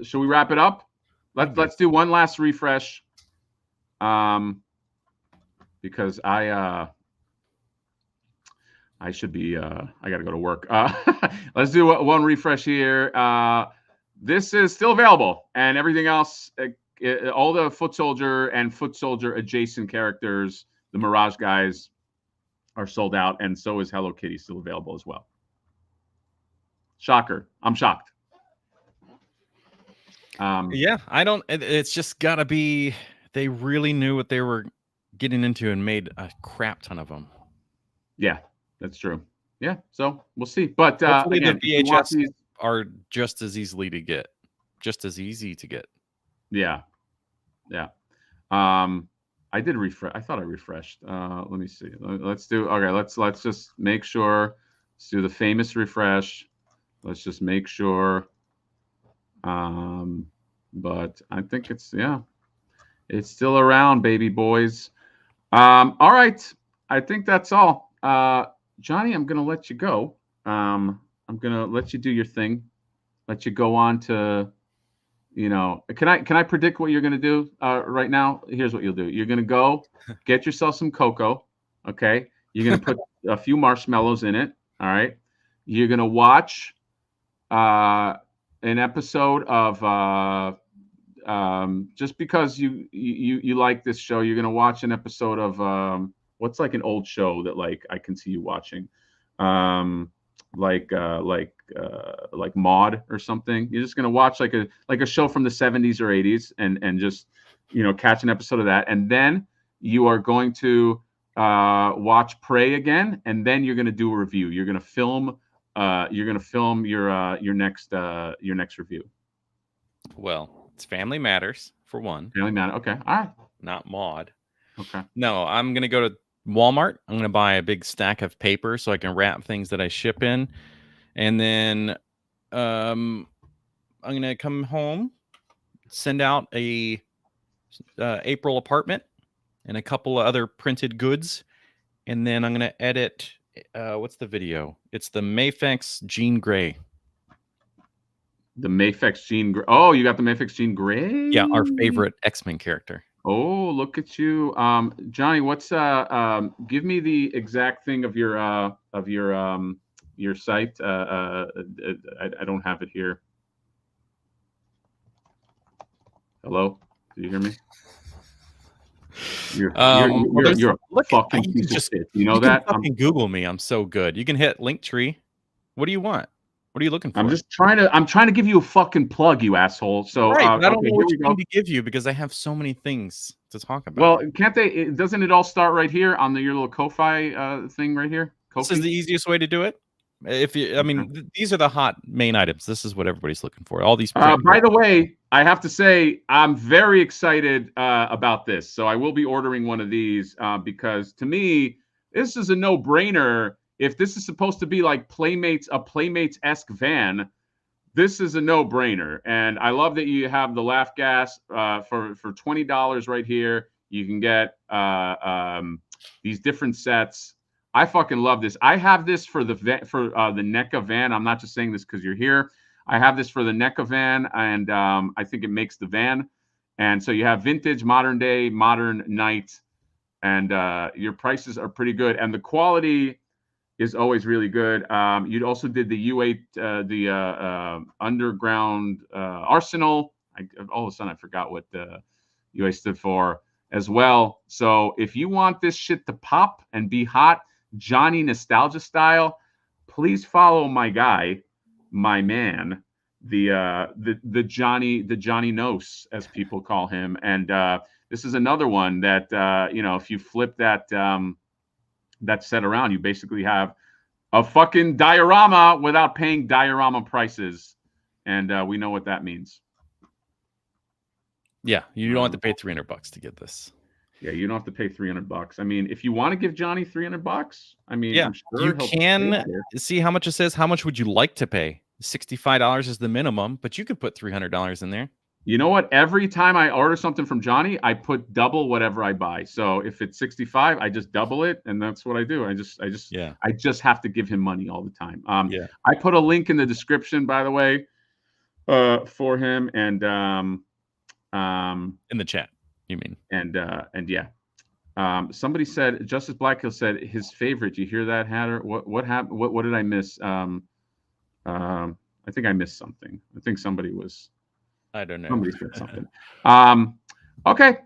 Should we wrap it up? Let's do one last refresh. Because I should be I got to go to work. Let's do one refresh here. This is still available, and everything else, all the Foot Soldier and Foot Soldier adjacent characters, the Mirage guys, are sold out, and so is Hello Kitty still available as well. Shocker! I'm shocked. Yeah, I don't. It's just gotta be. They really knew what they were getting into and made a crap ton of them. Yeah, that's true. Yeah, so we'll see. But again, the VHS are just as easy to get. Yeah. I did refresh. I thought I refreshed. Let me see. Let's do. Okay, let's just make sure. Let's do the famous refresh. Let's just make sure. But I think it's still around, baby boys. All right. I think that's all. Johnny, I'm gonna let you go. I'm gonna let you do your thing. Let you go on to, can I predict what you're gonna do right now? Here's what you'll do. You're gonna go get yourself some cocoa. Okay. You're gonna put a few marshmallows in it. All right. You're gonna watch an episode of just because you like this show, you're gonna watch an episode of what's like an old show that like I can see you watching, like Maude or something. You're just gonna watch like a show from the 70s or 80s and just catch an episode of that, and then you are going to watch Prey again, and then you're gonna do a review. You're gonna film your next review. Well, it's Family Matters for one. Family Matters. Okay. All right. Not Maude. Okay. No, I'm gonna go to Walmart. I'm gonna buy a big stack of paper so I can wrap things that I ship in, and then I'm gonna come home, send out a April apartment and a couple of other printed goods, and then I'm gonna edit. What's the video? It's the Mafex Jean Grey. The Mafex Jean Grey. Oh, you got the Mafex Jean Grey? Yeah, our favorite X-Men character. Oh, look at you, Johnny. What's give me the exact thing of your site. I don't have it here. Hello, do you hear me? You're a fucking piece of shit. You know that? Fucking Google me. I'm so good. You can hit Linktree. What do you want? What are you looking for? I'm trying to give you a fucking plug, you asshole. So right, I don't know what you need to give you because I have so many things to talk about. Well, can't they? Doesn't it all start right here on your little Ko-Fi thing right here? This is the easiest way to do it. If you, these are the hot main items. This is what everybody's looking for. All these. By the way, I have to say I'm very excited about this. So I will be ordering one of these because to me this is a no-brainer. If this is supposed to be like a Playmates-esque van, this is a no-brainer. And I love that you have the laugh gas for $20 right here. You can get these different sets. I fucking love this. I have this for the NECA van. I'm not just saying this because you're here. I have this for the NECA van, and I think it makes the van. And so you have vintage, modern day, modern night, and your prices are pretty good. And the quality is always really good. You also did the U8, the Underground Arsenal. All of a sudden, I forgot what the UA stood for as well. So if you want this shit to pop and be hot, Johnny Nostalgia style, please follow my guy, my man, the Johnny Nos, as people call him. And this is another one that if you flip that that's set around. You basically have a fucking diorama without paying diorama prices. And we know what that means. Yeah, you don't have to pay $300 to get this. Yeah, you don't have to pay $300. I mean, if you want to give Johnny $300, I mean, yeah, I'm sure you can see how much it says. How much would you like to pay? $65 is the minimum, but you could put $300 in there. You know what? Every time I order something from Johnny, I put double whatever I buy. So if it's 65, I just double it, and that's what I do. I just have to give him money all the time. I put a link in the description, by the way, for him, and in the chat, you mean? And yeah. Somebody said, Justice Blackhill said his favorite. You hear that, Hatter? What happened? What did I miss? I think I missed something. I think somebody was. I don't know. Somebody said something. Okay.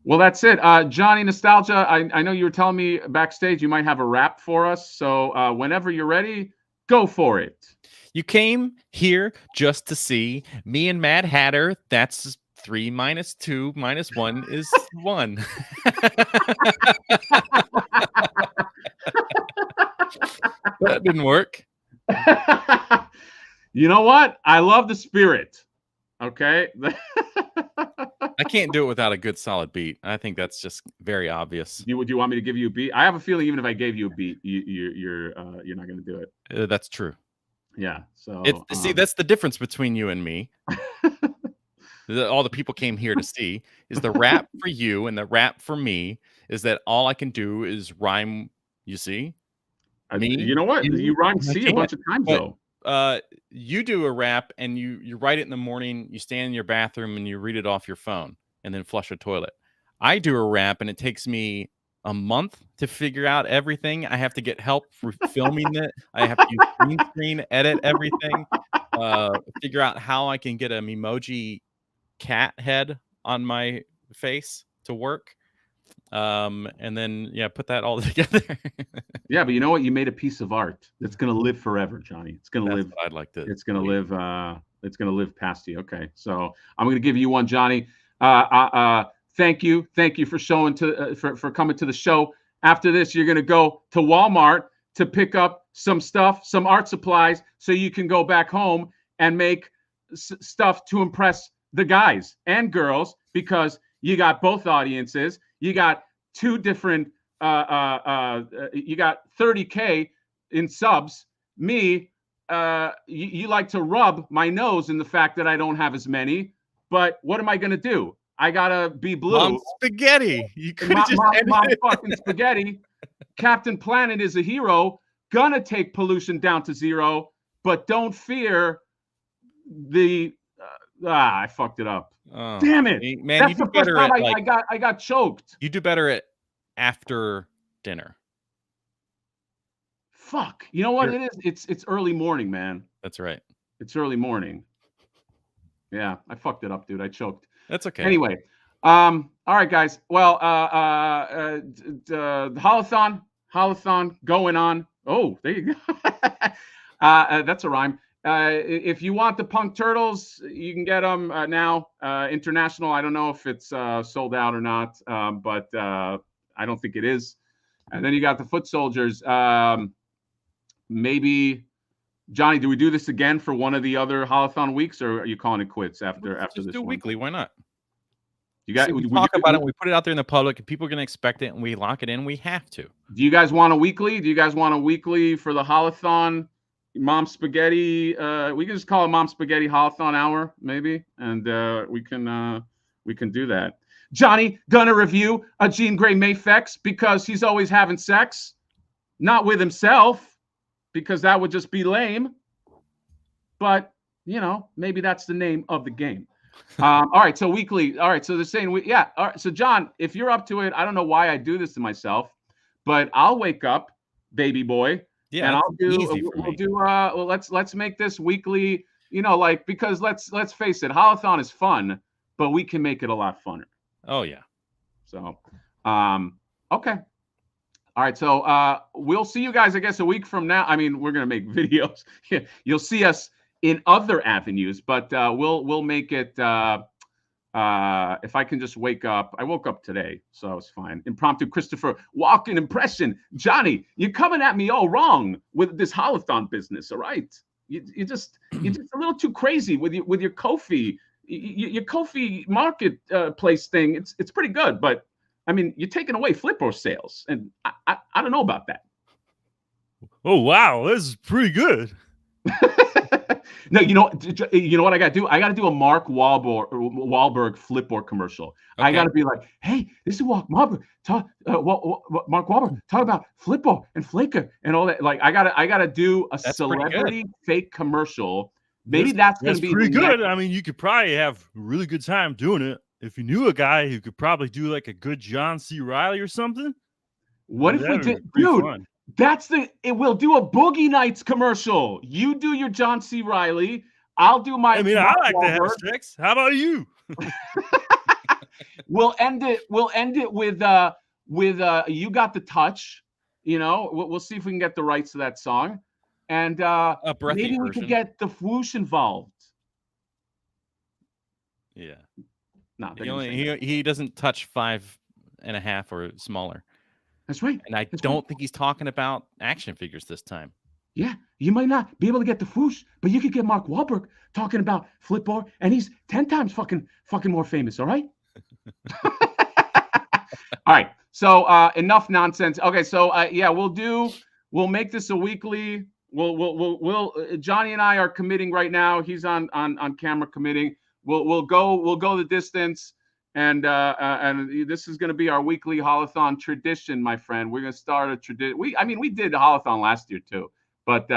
Well, that's it. Johnny Nostalgia, I know you were telling me backstage you might have a rap for us. So whenever you're ready, go for it. You came here just to see me and Mad Hatter. That's 3 minus 2 minus 1 is 1. That didn't work. You know what? I love the spirit. Okay. I can't do it without a good solid beat. I think that's just very obvious. Do you want me to give you a beat? I have a feeling even if I gave you a beat, you're not going to do it. That's true. Yeah. So see, that's the difference between you and me. All the people came here to see is the rap for you and the rap for me is that all I can do is rhyme. You see, you know what? You rhyme "see" a bunch of times though. You do a rap and you write it in the morning, you stand in your bathroom and you read it off your phone and then flush a toilet. I do a rap and it takes me a month to figure out everything. I have to get help for filming it. I have to use green screen, edit everything, figure out how I can get an emoji cat head on my face to work. And then put that all together. Yeah, but you know what? You made a piece of art that's gonna live forever, Johnny. It's gonna live. I'd like to. It's gonna live. It's gonna live past you. Okay, so I'm gonna give you one, Johnny. Thank you for showing for coming to the show. After this, you're gonna go to Walmart to pick up some stuff, some art supplies, so you can go back home and make stuff to impress the guys and girls, because you got both audiences. You got two different. You got 30K in subs. Me, you like to rub my nose in the fact that I don't have as many. But what am I gonna do? I gotta be blue. Mom spaghetti. You could just mom fucking spaghetti. Captain Planet is a hero. Gonna take pollution down to 0, but don't fear the. I fucked it up. Oh, damn it, man! That's you do the first better time at I got choked. You do better at after dinner. Fuck. You know what it is? It's early morning, man. That's right. It's early morning. Yeah, I fucked it up, dude. I choked. That's okay. Anyway, all right, guys. Well, the Haulathon going on. Oh, there you go. That's a rhyme. If you want the Punk Turtles, you can get them now. International, I don't know if it's sold out or not, but I don't think it is. And then you got the Foot Soldiers. Maybe, Johnny, do we do this again for one of the other Haulathon weeks, or are you calling it quits after this? Just do weekly. Why not? You got we talk about it. We put it out there in the public, and people are going to expect it, and we lock it in. We have to. Do you guys want a weekly? Do you guys want a weekly for the Haulathon? Mom Spaghetti. We can just call it Mom Spaghetti Haulathon Hour, maybe, and we can do that. Johnny gonna review a Jean Grey Mayfex because he's always having sex, not with himself, because that would just be lame. But maybe that's the name of the game. All right, so weekly. All right, so they're saying all right, so John, if you're up to it, I don't know why I do this to myself, but I'll wake up, baby boy. Yeah, and I'll do. We'll do. Well, let's make this weekly. Because let's face it, Haulathon is fun, but we can make it a lot funner. Oh yeah. So, okay. All right. So we'll see you guys, I guess, a week from now. I mean, we're gonna make videos. You'll see us in other avenues, but we'll make it If I can just wake up. I woke up today, so it's fine. Impromptu Christopher Walken impression. Johnny, you're coming at me all wrong with this Haulathon business. All right, you're just a little too crazy with your Ko-fi. Your Ko-fi marketplace thing. It's pretty good, but I mean, you're taking away Flipboard sales, and I don't know about that. Oh wow, this is pretty good. No, you know what I got to do? I got to do a Mark Wahlberg Flipboard commercial. Okay. I got to be like, hey, this is Mark Wahlberg. Mark Wahlberg talk about Flipboard and Flaker and all that. Like, I gotta do a celebrity fake commercial. Maybe that's gonna be pretty good. I mean, you could probably have a really good time doing it if you knew a guy who could probably do like a good John C. Reilly or something. What if we did, dude? Fun. We'll do a Boogie Nights commercial. You do your John C. Reilly. I'll do my. I mean, I like to have sex. How about you? We'll end it with You Got the Touch. You know, we'll see if we can get the rights to that song, and maybe we could get the Whoosh involved. Yeah. No, he doesn't touch 5.5 or smaller. That's right. And I don't think he's talking about action figures this time. Yeah, you might not be able to get the Whoosh, but you could get Mark Wahlberg talking about Flipboard, and he's 10 times fucking more famous. All right. All right. So enough nonsense. Okay. So yeah, we'll make this a weekly. We'll Johnny and I are committing right now. He's on camera committing. We'll go the distance. And this is going to be our weekly Haulathon tradition, my friend. We're going to start a tradition. We did the Haulathon last year too, but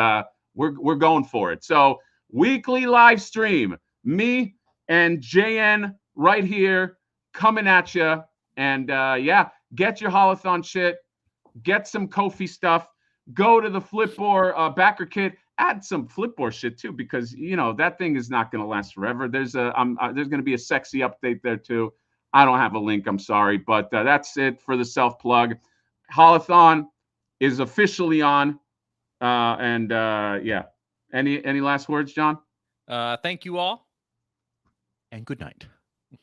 we're going for it. So weekly live stream, me and JN right here coming at you. And yeah, get your Haulathon shit, get some Ko-fi stuff, go to the Flipboard backer kit. Add some Flipboard shit too, because you know that thing is not going to last forever. There's going to be a sexy update there too. I don't have a link. I'm sorry, but that's it for the self plug. Haulathon is officially on, and yeah. Any last words, John? Thank you all, and good night.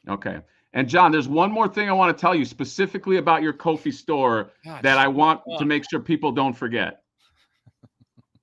Okay. And John, there's one more thing I want to tell you specifically about your Ko-fi store that I want to make sure people don't forget.